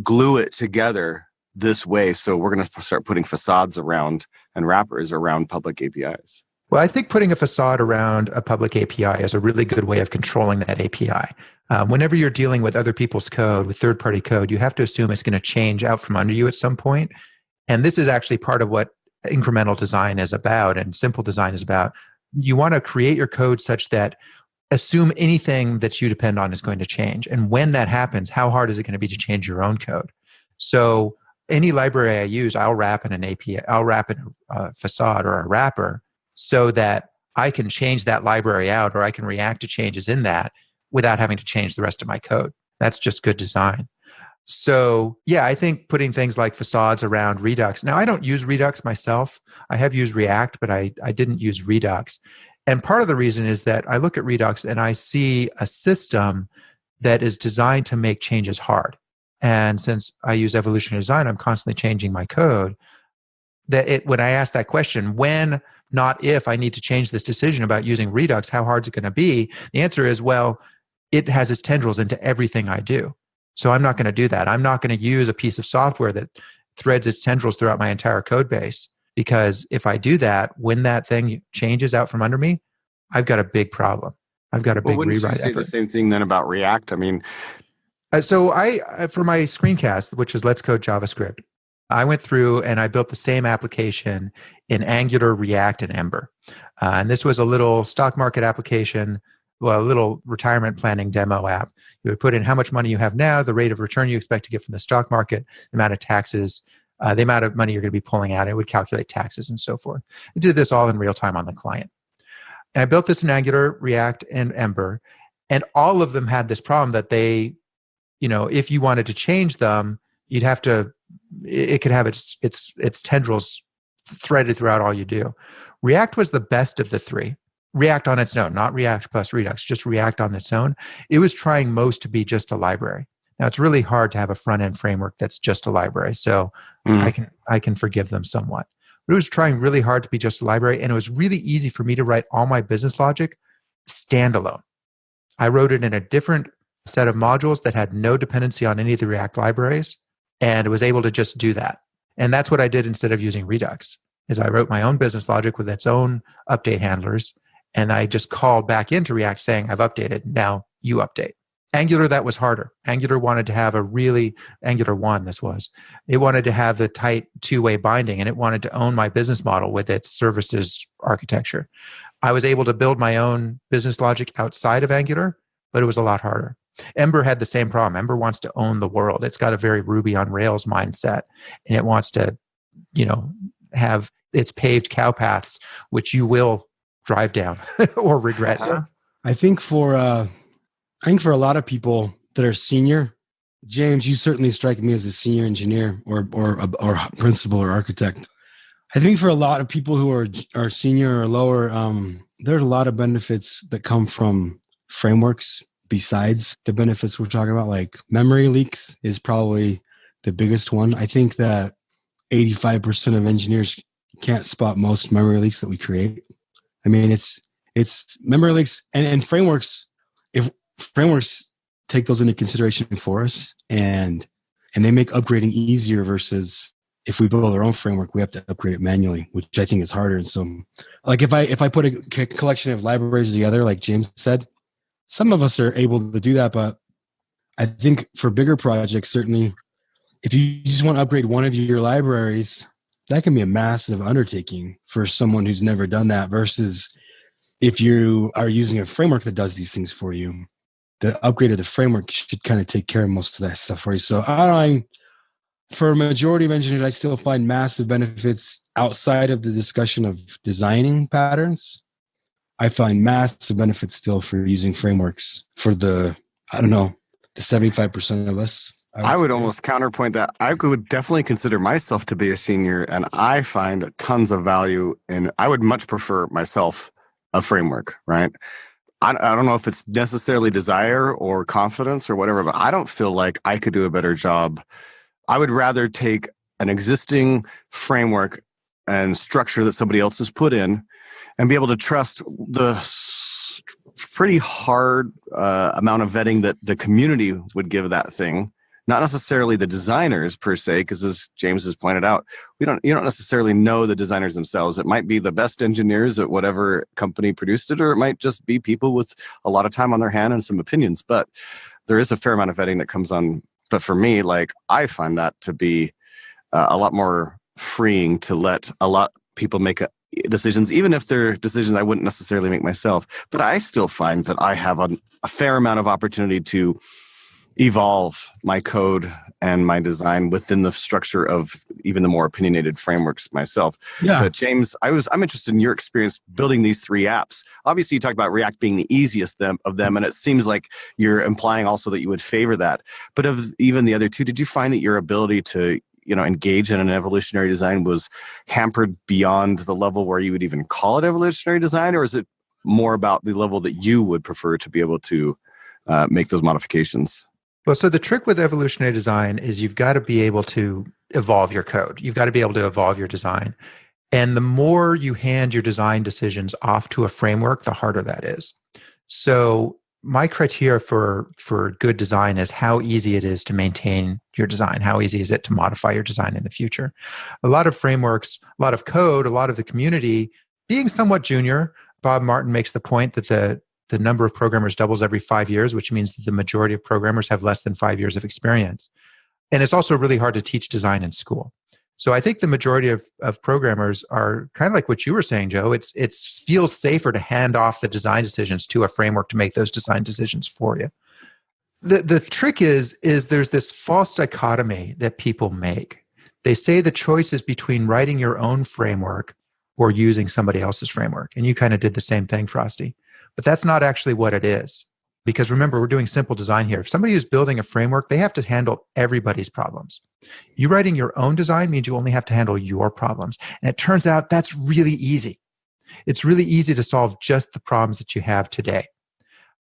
glue it together this way. So we're going to start putting facades around and wrappers around public APIs. Well, I think putting a facade around a public API is a really good way of controlling that API. Whenever you're dealing with other people's code, with third-party code, you have to assume it's going to change out from under you at some point. And this is actually part of what incremental design is about and simple design is about. You want to create your code such that assume anything that you depend on is going to change. And when that happens, how hard is it going to be to change your own code? So any library I use, I'll wrap in an API, I'll wrap in a facade or a wrapper so that I can change that library out, or I can react to changes in that without having to change the rest of my code. That's just good design. So yeah, I think putting things like facades around Redux. Now, I don't use Redux myself. I have used React, but I didn't use Redux. And part of the reason is that I look at Redux and I see a system that is designed to make changes hard. And since I use evolutionary design, I'm constantly changing my code. When I ask that question, when, not if, I need to change this decision about using Redux, how hard is it going to be? The answer is, well, it has its tendrils into everything I do. So I'm not going to do that. I'm not going to use a piece of software that threads its tendrils throughout my entire code base. Because if I do that, when that thing changes out from under me, I've got a big problem. I've got a big wouldn't rewrite you say effort. the same thing then about React? I mean, so I, for my screencast, which is Let's Code JavaScript, I went through and I built the same application in Angular, React, and Ember. And this was a little stock market application, well, a little retirement planning demo app. You would put in how much money you have now, the rate of return you expect to get from the stock market, the amount of taxes, the amount of money you're going to be pulling out. It would calculate taxes and so forth. I did this all in real time on the client. And I built this in Angular, React, and Ember. And all of them had this problem that they, if you wanted to change them, you'd have to, it could have its tendrils threaded throughout all you do. React was the best of the three. React on its own, not React plus Redux, just React on its own. It was trying most to be just a library. Now, it's really hard to have a front-end framework that's just a library, so I can forgive them somewhat. But it was trying really hard to be just a library, and it was really easy for me to write all my business logic standalone. I wrote it in a different set of modules that had no dependency on any of the React libraries, and was able to just do that. And that's what I did instead of using Redux, is I wrote my own business logic with its own update handlers, and I just called back into React saying, I've updated, now you update. Angular, that was harder. Angular wanted to have Angular 1, it wanted to have the tight two-way binding, and it wanted to own my business model with its services architecture. I was able to build my own business logic outside of Angular, but it was a lot harder. Ember had the same problem. Ember wants to own the world. It's got a very Ruby on Rails mindset, and it wants to, have its paved cow paths, which you will drive down or regret. I think for a lot of people that are senior, James, you certainly strike me as a senior engineer or principal or architect. I think for a lot of people who are senior or lower, there's a lot of benefits that come from frameworks besides the benefits we're talking about. Like memory leaks is probably the biggest one. I think that 85% of engineers can't spot most memory leaks that we create. I mean, it's memory leaks and frameworks. If frameworks take those into consideration for us and they make upgrading easier versus if we build our own framework, we have to upgrade it manually, which I think is harder. And so like if I put a collection of libraries together, like James said, some of us are able to do that, but I think for bigger projects, certainly if you just want to upgrade one of your libraries, that can be a massive undertaking for someone who's never done that versus if you are using a framework that does these things for you. The upgrade of the framework should kind of take care of most of that stuff for you. So for a majority of engineers, I still find massive benefits outside of the discussion of designing patterns. I find massive benefits still for using frameworks for the 75% of us. I would almost counterpoint that. I would definitely consider myself to be a senior, and I find tons of value in, I would much prefer myself a framework, right? I don't know if it's necessarily desire or confidence or whatever, but I don't feel like I could do a better job. I would rather take an existing framework and structure that somebody else has put in and be able to trust the pretty hard amount of vetting that the community would give that thing. Not necessarily the designers per se, because as James has pointed out, you don't necessarily know the designers themselves. It might be the best engineers at whatever company produced it, or it might just be people with a lot of time on their hand and some opinions. But there is a fair amount of vetting that comes on. But for me, like, I find that to be a lot more freeing to let a lot of people make decisions, even if they're decisions I wouldn't necessarily make myself. But I still find that I have a fair amount of opportunity to evolve my code and my design within the structure of even the more opinionated frameworks myself. Yeah. But James, I'm interested in your experience building these three apps. Obviously, you talked about React being the easiest of them, and it seems like you're implying also that you would favor that. But of even the other two, did you find that your ability to engage in an evolutionary design was hampered beyond the level where you would even call it evolutionary design, or is it more about the level that you would prefer to be able to make those modifications? Well, so the trick with evolutionary design is you've got to be able to evolve your code. You've got to be able to evolve your design. And the more you hand your design decisions off to a framework, the harder that is. So my criteria for good design is how easy it is to maintain your design. How easy is it to modify your design in the future? A lot of frameworks, a lot of code, a lot of the community, being somewhat junior, Bob Martin makes the point that the number of programmers doubles every 5 years, which means that the majority of programmers have less than 5 years of experience. And it's also really hard to teach design in school. So I think the majority of programmers are kind of like what you were saying, Joe. It feels safer to hand off the design decisions to a framework to make those design decisions for you. The trick is there's this false dichotomy that people make. They say the choice is between writing your own framework or using somebody else's framework. And you kind of did the same thing, Frosty. But that's not actually what it is. Because remember, we're doing simple design here. If somebody who's building a framework, they have to handle everybody's problems. You writing your own design means you only have to handle your problems. And it turns out that's really easy. It's really easy to solve just the problems that you have today.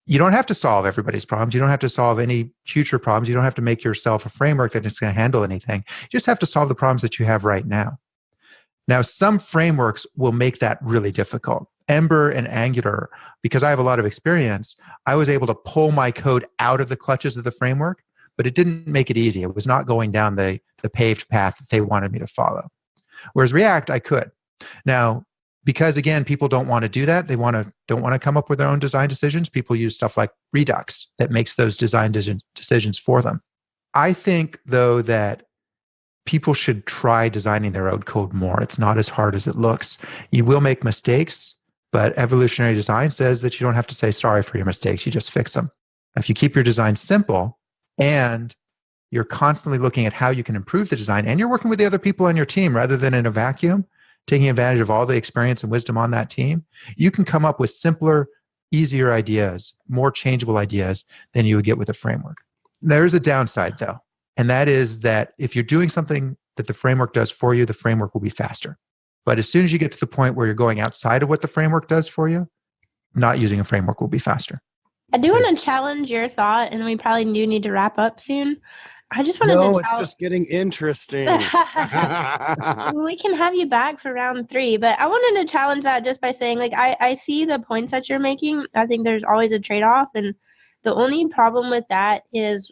You don't have to solve everybody's problems. You don't have to solve any future problems. You don't have to make yourself a framework that is going to handle anything. You just have to solve the problems that you have right now. Now, some frameworks will make that really difficult. Ember and Angular, because I have a lot of experience, I was able to pull my code out of the clutches of the framework, but it didn't make it easy. It was not going down the paved path that they wanted me to follow. Whereas React, I could. Now, because again, people don't want to do that. They don't want to come up with their own design decisions. People use stuff like Redux that makes those design decisions for them. I think, though, that people should try designing their own code more. It's not as hard as it looks. You will make mistakes, but evolutionary design says that you don't have to say sorry for your mistakes. You just fix them. If you keep your design simple and you're constantly looking at how you can improve the design, and you're working with the other people on your team rather than in a vacuum, taking advantage of all the experience and wisdom on that team, you can come up with simpler, easier ideas, more changeable ideas than you would get with a framework. There's a downside, though, and that is that if you're doing something that the framework does for you, the framework will be faster. But as soon as you get to the point where you're going outside of what the framework does for you, not using a framework will be faster. I do want to challenge your thought, and we probably do need to wrap up soon. I just wanted to No, it's just getting interesting. We can have you back for round 3, but I wanted to challenge that just by saying, like, I see the points that you're making. I think there's always a trade-off, and the only problem with that is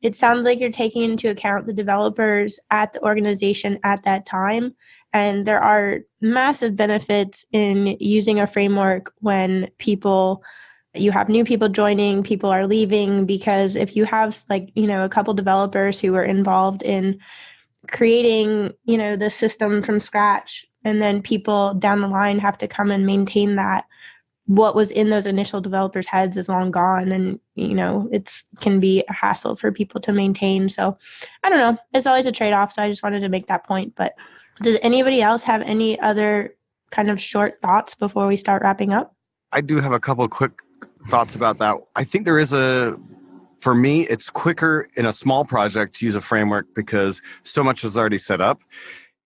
it sounds like you're taking into account the developers at the organization at that time, and there are massive benefits in using a framework when you have new people joining, people are leaving, because if you have a couple developers who were involved in creating, the system from scratch, and then people down the line have to come and maintain that, what was in those initial developers' heads is long gone, and, it can be a hassle for people to maintain. So I don't know. It's always a trade-off. So I just wanted to make that point. But does anybody else have any other kind of short thoughts before we start wrapping up? I do have a couple quick thoughts about that. I think there is a For me, it's quicker in a small project to use a framework because so much is already set up.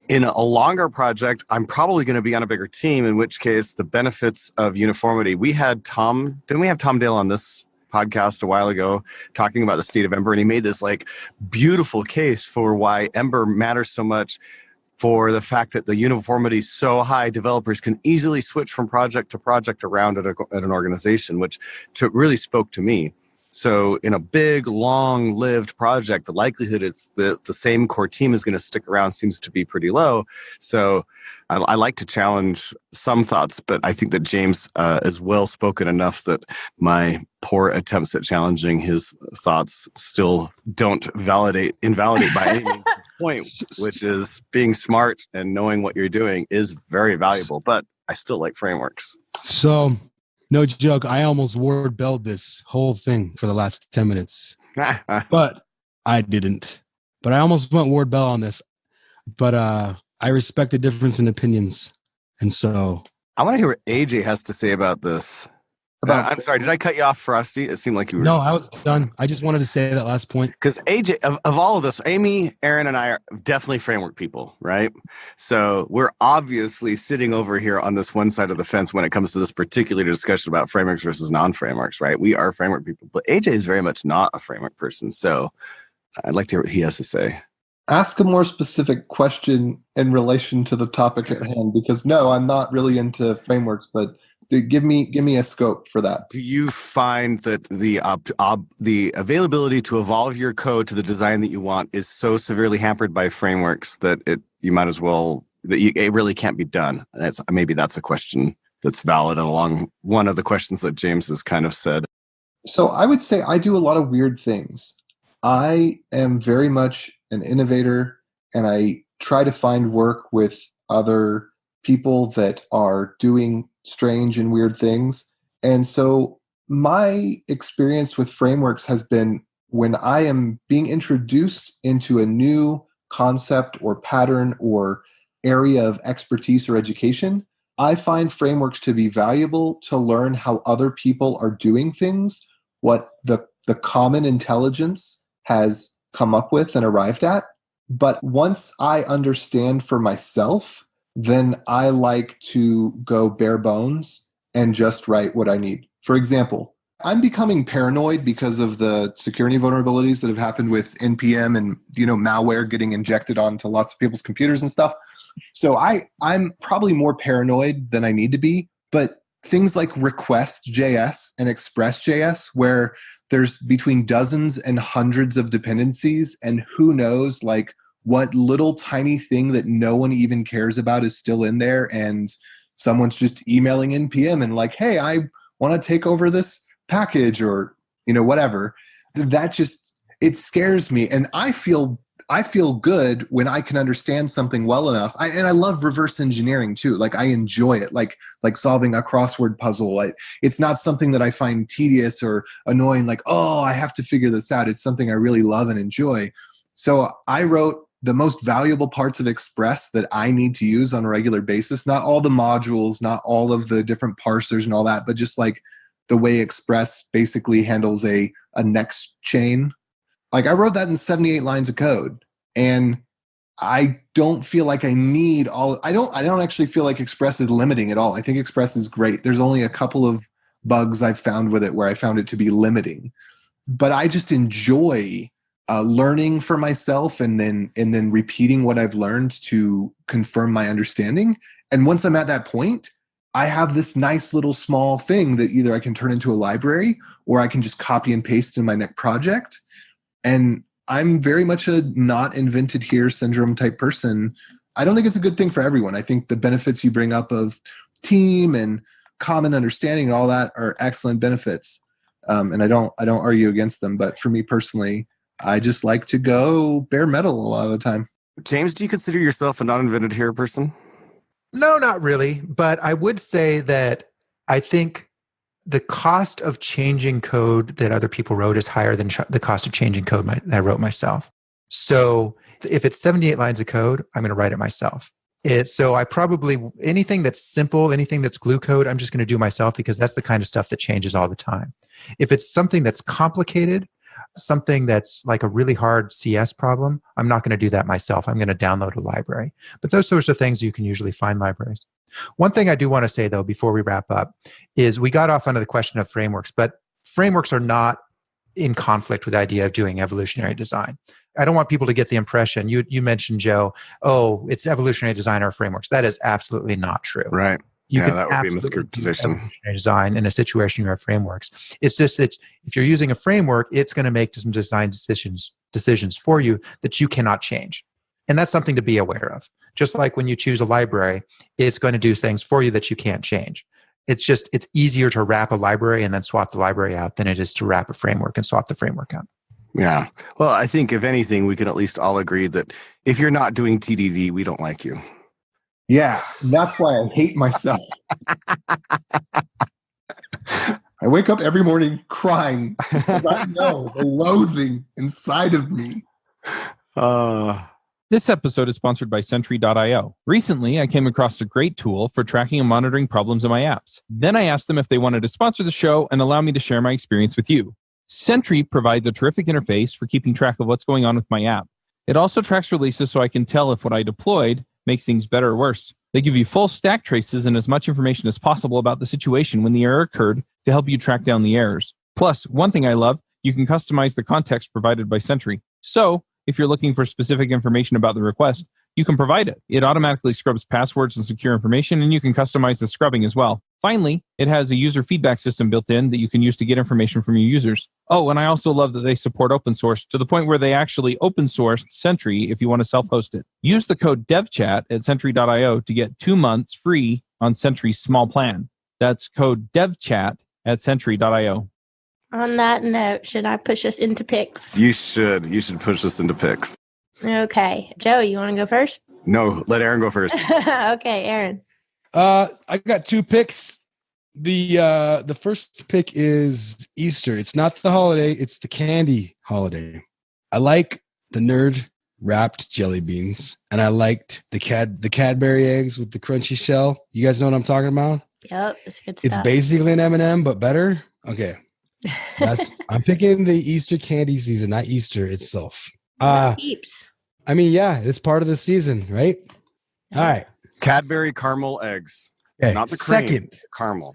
In a longer project, I'm probably going to be on a bigger team, in which case the benefits of uniformity. We had didn't we have Tom Dale on this podcast a while ago talking about the state of Ember, and he made this like beautiful case for why Ember matters so much, for the fact that the uniformity is so high, developers can easily switch from project to project around at an organization, which really spoke to me. So in a big, long-lived project, the likelihood it's the same core team is going to stick around seems to be pretty low. So I like to challenge some thoughts, but I think that James is well-spoken enough that my poor attempts at challenging his thoughts still don't invalidate by any means his point, which is being smart and knowing what you're doing is very valuable, but I still like frameworks. So, no joke, I almost word belled this whole thing for the last 10 minutes, but I didn't. But I almost went word bell on this, but I respect the difference in opinions. And so I want to hear what AJ has to say about this. I'm sorry, did I cut you off, Frosty? It seemed like you were. No, I was done. I just wanted to say that last point. Because AJ, of all of this, Aimee, Aaron, and I are definitely framework people, right? So we're obviously sitting over here on this one side of the fence when it comes to this particular discussion about frameworks versus non-frameworks, right? We are framework people, but AJ is very much not a framework person. So I'd like to hear what he has to say. Ask a more specific question in relation to the topic at hand, because no, I'm not really into frameworks, but give me a scope for that. Do you find that the availability to evolve your code to the design that you want is so severely hampered by frameworks that you might as well it really can't be done? Maybe that's a question that's valid and along one of the questions that James has kind of said. So I would say I do a lot of weird things. I am very much an innovator, and I try to find work with other people that are doing strange and weird things. And so my experience with frameworks has been when I am being introduced into a new concept or pattern or area of expertise or education, I find frameworks to be valuable to learn how other people are doing things, what the common intelligence has come up with and arrived at. But once I understand for myself, then I like to go bare bones and just write what I need. For example, I'm becoming paranoid because of the security vulnerabilities that have happened with NPM and malware getting injected onto lots of people's computers and stuff. So I'm probably more paranoid than I need to be. But things like Request.js and Express.js, where there's between dozens and hundreds of dependencies, and who knows what little tiny thing that no one even cares about is still in there, and someone's just emailing NPM and hey, I want to take over this package or whatever. That just, it scares me, and I feel good when I can understand something well enough. And I love reverse engineering too. I enjoy it, like solving a crossword puzzle. It's not something that I find tedious or annoying. Oh, I have to figure this out. It's something I really love and enjoy. So I wrote the most valuable parts of Express that I need to use on a regular basis. Not all the modules, not all of the different parsers and all that, but just the way Express basically handles a next chain. I wrote that in 78 lines of code, and I don't feel like I need I don't actually feel like Express is limiting at all. I think Express is great. There's only a couple of bugs I've found with it where I found it to be limiting, but I just enjoy learning for myself and then repeating what I've learned to confirm my understanding. And once I'm at that point, I have this nice little small thing that either I can turn into a library or I can just copy and paste in my next project. And I'm very much a not invented here syndrome type person. I don't think it's a good thing for everyone. I think the benefits you bring up of team and common understanding and all that are excellent benefits. And I don't argue against them. But for me personally, I just like to go bare metal a lot of the time. James, do you consider yourself a not invented here person? No, not really. But I would say that I think the cost of changing code that other people wrote is higher than the cost of changing code that I wrote myself. So if it's 78 lines of code, I'm going to write it myself. So I probably, anything that's simple, anything that's glue code, I'm just going to do myself because that's the kind of stuff that changes all the time. If it's something that's complicated, something that's like a really hard CS problem, I'm not going to do that myself. I'm going to download a library. But those sorts of things, you can usually find libraries. One thing I do want to say, though, before we wrap up, is we got off onto the question of frameworks, but frameworks are not in conflict with the idea of doing evolutionary design. I don't want people to get the impression, you mentioned, Joe, oh, it's evolutionary design or frameworks. That is absolutely not true. Right. You can that would be a absolutely do misconception. evolutionary design in a situation you have frameworks. It's just that if you're using a framework, it's going to make some design decisions for you that you cannot change. And that's something to be aware of. Just like when you choose a library, it's going to do things for you that you can't change. It's easier to wrap a library and then swap the library out than it is to wrap a framework and swap the framework out. Yeah. Well, I think if anything, we can at least all agree that if you're not doing TDD, we don't like you. Yeah, that's why I hate myself. I wake up every morning crying because I know the loathing inside of me. This episode is sponsored by Sentry.io. Recently, I came across a great tool for tracking and monitoring problems in my apps. Then I asked them if they wanted to sponsor the show and allow me to share my experience with you. Sentry provides a terrific interface for keeping track of what's going on with my app. It also tracks releases so I can tell if what I deployed makes things better or worse. They give you full stack traces and as much information as possible about the situation when the error occurred to help you track down the errors. Plus, one thing I love, you can customize the context provided by Sentry. So, if you're looking for specific information about the request, you can provide it. It automatically scrubs passwords and secure information, and you can customize the scrubbing as well. Finally, it has a user feedback system built in that you can use to get information from your users. Oh, and I also love that they support open source to the point where they actually open source Sentry if you want to self-host it. Use the code devchat at Sentry.io to get 2 months free on Sentry's small plan. That's code devchat at Sentry.io. On that note, should I push us into picks? You should. You should push us into picks. Okay. Joe, you want to go first? No, let Aaron go first. Okay, Aaron. I got 2 picks. The first pick is Easter. It's not the holiday, it's the candy holiday. I like the nerd wrapped jelly beans, and I liked the Cadbury eggs with the crunchy shell. You guys know what I'm talking about? Yep, it's good stuff. It's basically an M&M, but better. Okay. I'm picking the Easter candy season, not Easter itself. Heaps. I mean, yeah, it's part of the season, right? All right. Cadbury caramel eggs. Okay. Not the cream. Second. Caramel.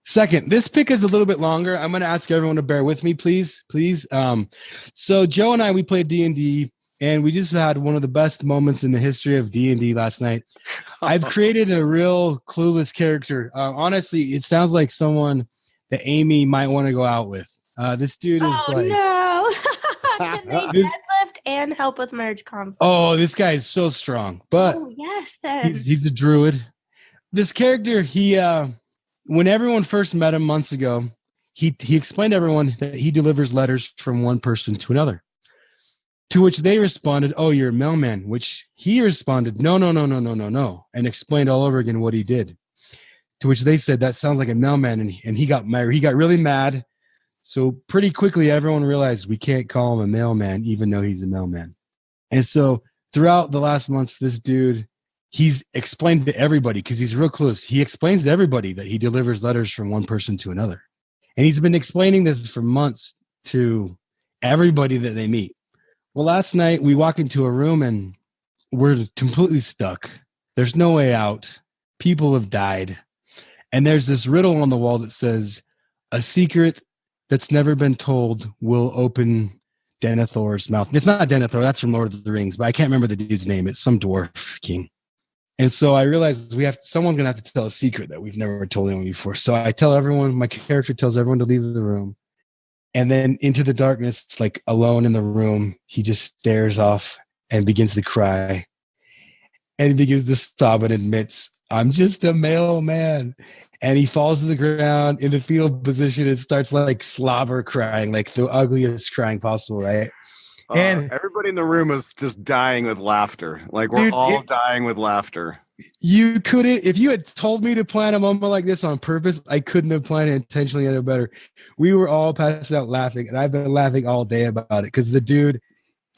Second, this pick is a little bit longer. I'm going to ask everyone to bear with me, please. So Joe and I, we played D&D, and we just had one of the best moments in the history of D&D last night. I've created a real clueless character. Honestly, it sounds like someone that Aimee might want to go out with. This dude is no. Can they deadlift and help with merge conflict? Oh, this guy is so strong. But yes, then. He's a druid. This character, when everyone first met him months ago, he explained to everyone that he delivers letters from one person to another. To which they responded, "Oh, you're a mailman," which he responded, No, and explained all over again what he did. To which they said, "That sounds like a mailman," and he got really mad. So pretty quickly, everyone realized we can't call him a mailman, even though he's a mailman. And so throughout the last months, this dude, he's explained to everybody, because he's real close. He explains to everybody that he delivers letters from one person to another. And he's been explaining this for months to everybody that they meet. Well, last night we walk into a room and we're completely stuck. There's no way out. People have died. And there's this riddle on the wall that says, "A secret that's never been told will open Denethor's mouth." It's not Denethor, that's from Lord of the Rings, but I can't remember the dude's name. It's some dwarf king. And so I realized someone's going to have to tell a secret that we've never told anyone before. So I tell everyone, my character tells everyone to leave the room. And then into the darkness, like alone in the room, he just stares off and begins to cry. And he begins to sob and admits, "I'm just a mailman." And he falls to the ground in the fetal position and starts like slobber crying, like the ugliest crying possible, right? And everybody in the room is just dying with laughter. Like we're all dying with laughter. You couldn't, if you had told me to plan a moment like this on purpose, I couldn't have planned it intentionally any better. We were all passed out laughing, and I've been laughing all day about it because the dude,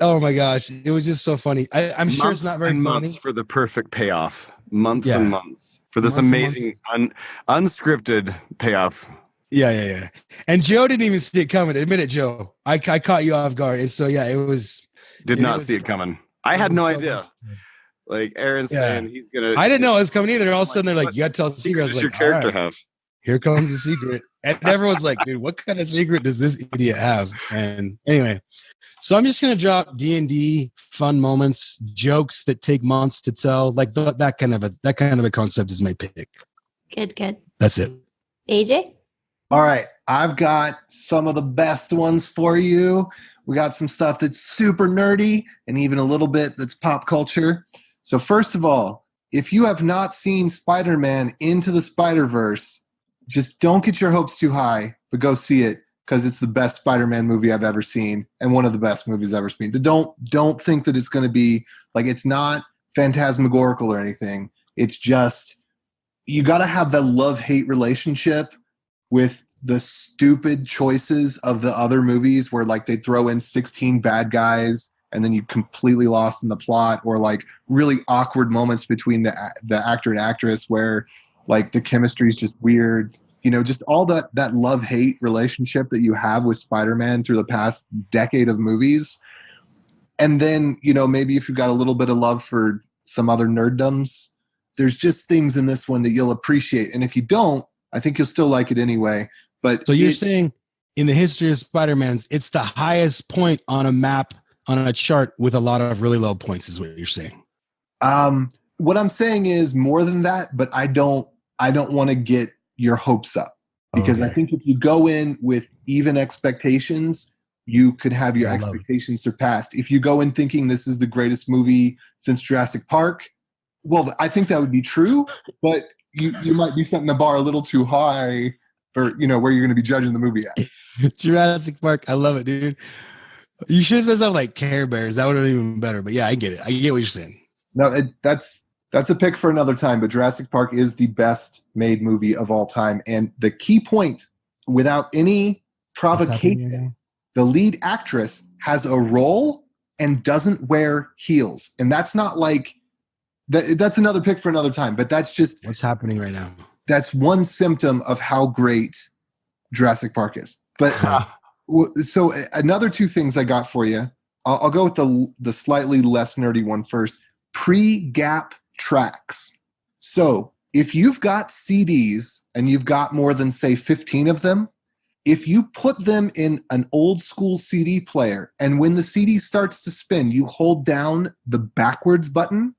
oh my gosh, it was just so funny. I'm sure it's not very funny. Months for the perfect payoff. Months and months for this amazing unscripted payoff. Yeah. And Joe didn't even see it coming. Admit it, Joe. I caught you off guard. And so, yeah, it was. Did not see it coming. I had no idea. Like Aaron's saying he's going to. I didn't know it was coming either. All of a sudden, they're like, you got to tell the secret. I was Does your like, character all right, have? here comes the secret. And everyone's like, dude, what kind of secret does this idiot have? And anyway, so I'm just going to drop D&D fun moments, jokes that take months to tell. Like that kind of a concept is my pick. Good. That's it. AJ? All right. I've got some of the best ones for you. We got some stuff that's super nerdy and even a little bit that's pop culture. So first of all, if you have not seen Spider-Man Into the Spider-Verse, just don't get your hopes too high, but go see it because it's the best Spider-Man movie I've ever seen and one of the best movies I've ever seen. But don't think that it's going to be like, it's not phantasmagorical or anything. It's just, you got to have that love-hate relationship with the stupid choices of the other movies where like they throw in 16 bad guys and then you completely lost in the plot, or like really awkward moments between the actor and actress where like the chemistry is just weird. You know, just all that love-hate relationship that you have with Spider-Man through the past decade of movies. And then, you know, maybe if you've got a little bit of love for some other nerddoms, there's just things in this one that you'll appreciate. And if you don't, I think you'll still like it anyway. But so you're saying in the history of Spider-Man's, it's the highest point on a map, on a chart with a lot of really low points is what you're saying. What I'm saying is more than that, but I don't want to get your hopes up because I think if you go in with even expectations, you could have your expectations surpassed. If you go in thinking this is the greatest movie since Jurassic Park, well, I think that would be true, but you might be setting the bar a little too high for, you know, where you're going to be judging the movie at. Jurassic Park. I love it, dude. You should have said something like Care Bears. That would have been even better. But yeah, I get it. I get what you're saying. No, that's a pick for another time, but Jurassic Park is the best made movie of all time. And the key point, without any provocation, the lead actress has a role and doesn't wear heels. And that's not like, that's another pick for another time, but that's just what's happening right now. That's one symptom of how great Jurassic Park is. But so another two things I got for you. I'll go with the slightly less nerdy one first. Pre-gap tracks. So if you've got CDs and you've got more than, say, 15 of them, if you put them in an old school CD player and when the CD starts to spin, you hold down the backwards button,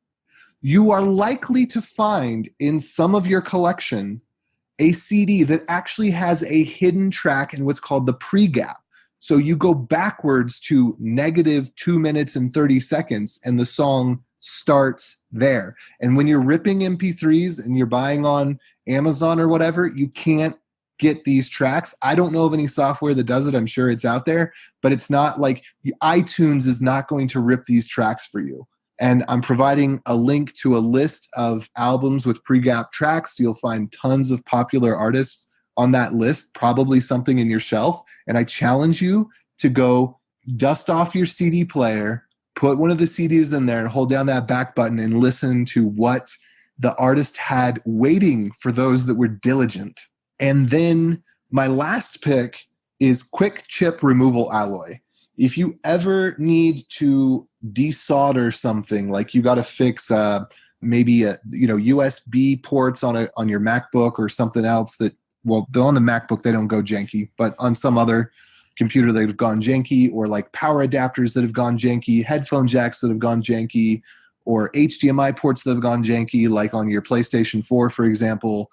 you are likely to find in some of your collection a CD that actually has a hidden track in what's called the pre-gap. So you go backwards to -2 minutes and 30 seconds and the song starts there. And when you're ripping MP3s and you're buying on Amazon or whatever, you can't get these tracks. I don't know of any software that does it. I'm sure it's out there, but it's not like iTunes is not going to rip these tracks for you. And I'm providing a link to a list of albums with pre-gap tracks. You'll find tons of popular artists on that list, probably something in your shelf. And I challenge you to go dust off your CD player, put one of the CDs in there and hold down that back button and listen to what the artist had waiting for those that were diligent. And then my last pick is quick chip removal alloy. If you ever need to desolder something, like you got to fix maybe USB ports on your MacBook or something else that, well, on the MacBook they don't go janky, but on some other computer that have gone janky, or like power adapters that have gone janky, headphone jacks that have gone janky, or HDMI ports that have gone janky, like on your PlayStation 4, for example,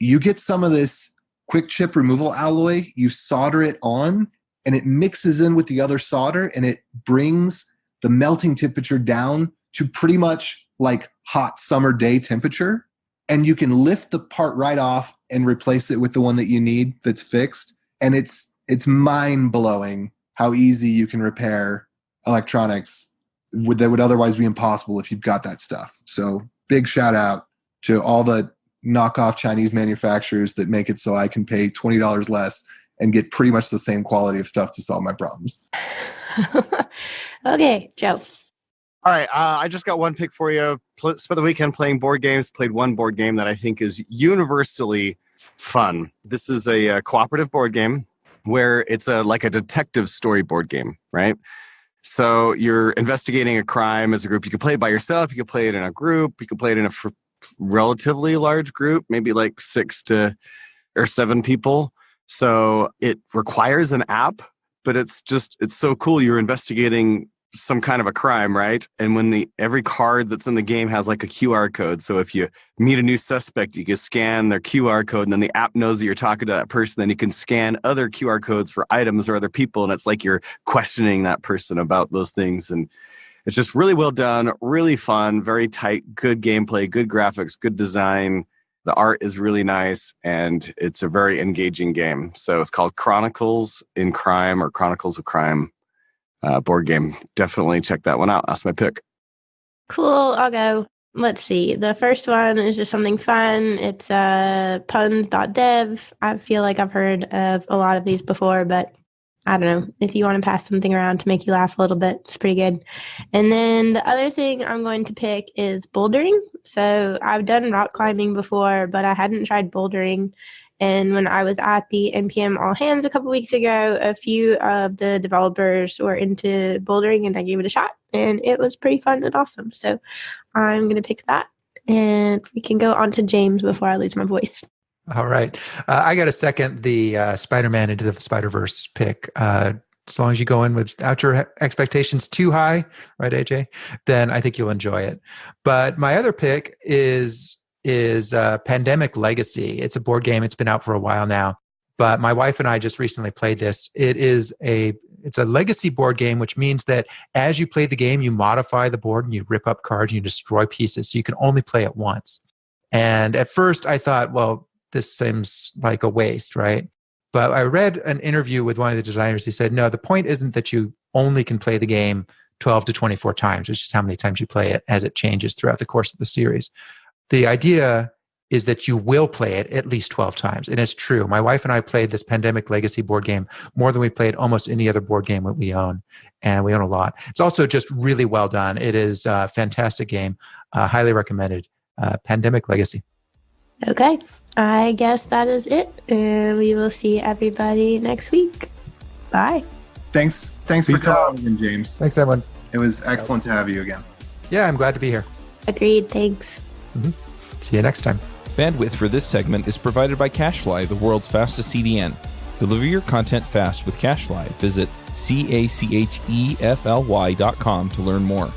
you get some of this quick chip removal alloy, you solder it on, and it mixes in with the other solder, and it brings the melting temperature down to pretty much like hot summer day temperature. And you can lift the part right off and replace it with the one that you need that's fixed. And it's mind-blowing how easy you can repair electronics that would otherwise be impossible if you've got that stuff. So big shout out to all the knockoff Chinese manufacturers that make it so I can pay $20 less and get pretty much the same quality of stuff to solve my problems. Okay, Joe. All right, I just got one pick for you. Spent the weekend playing board games. Played one board game that I think is universally fun. This is a cooperative board game where it's like a detective story board game, right? So you're investigating a crime as a group. You can play it by yourself. You can play it in a group. You can play it in a relatively large group, maybe like 6 or 7 people. So it requires an app, but it's so cool. You're investigating some kind of a crime, right? And when every card that's in the game has like a QR code. So if you meet a new suspect, you can scan their QR code, and then the app knows that you're talking to that person. Then you can scan other QR codes for items or other people. And it's like you're questioning that person about those things. And it's just really well done, really fun, very tight, good gameplay, good graphics, good design. The art is really nice, and it's a very engaging game. So it's called Chronicles in Crime, or Chronicles of Crime. Board game. Definitely check that one out. That's my pick. Cool. I'll go. Let's see. The first one is just something fun. It's puns.dev. I feel like I've heard of a lot of these before, but I don't know. If you want to pass something around to make you laugh a little bit, it's pretty good. And then the other thing I'm going to pick is bouldering. So I've done rock climbing before, but I hadn't tried bouldering. And when I was at the NPM All Hands a couple weeks ago, a few of the developers were into bouldering, and I gave it a shot, and it was pretty fun and awesome. So I'm going to pick that, and we can go on to James before I lose my voice. All right. I got to second the Spider-Man Into the Spider-Verse pick. As long as you go in without your expectations too high, right, AJ? Then I think you'll enjoy it. But my other pick is Pandemic Legacy. It's a board game. It's been out for a while now, but my wife and I just recently played this. It's a legacy board game, which means that as you play the game, you modify the board and you rip up cards and you destroy pieces. So you can only play it once. And at first I thought, well, this seems like a waste, right? But I read an interview with one of the designers. He said, no, the point isn't that you only can play the game 12 to 24 times, which is how many times you play it as it changes throughout the course of the series. The idea is that you will play it at least 12 times. And it's true. My wife and I played this Pandemic Legacy board game more than we played almost any other board game that we own. And we own a lot. It's also just really well done. It is a fantastic game. Highly recommended. Pandemic Legacy. Okay. I guess that is it. And we will see everybody next week. Bye. Thanks for coming in, James. Thanks, everyone. It was excellent to have you again. Yeah, I'm glad to be here. Agreed. Thanks. Mm-hmm. See you next time. Bandwidth for this segment is provided by CacheFly, the world's fastest CDN. Deliver your content fast with CacheFly. Visit CacheFly.com to learn more.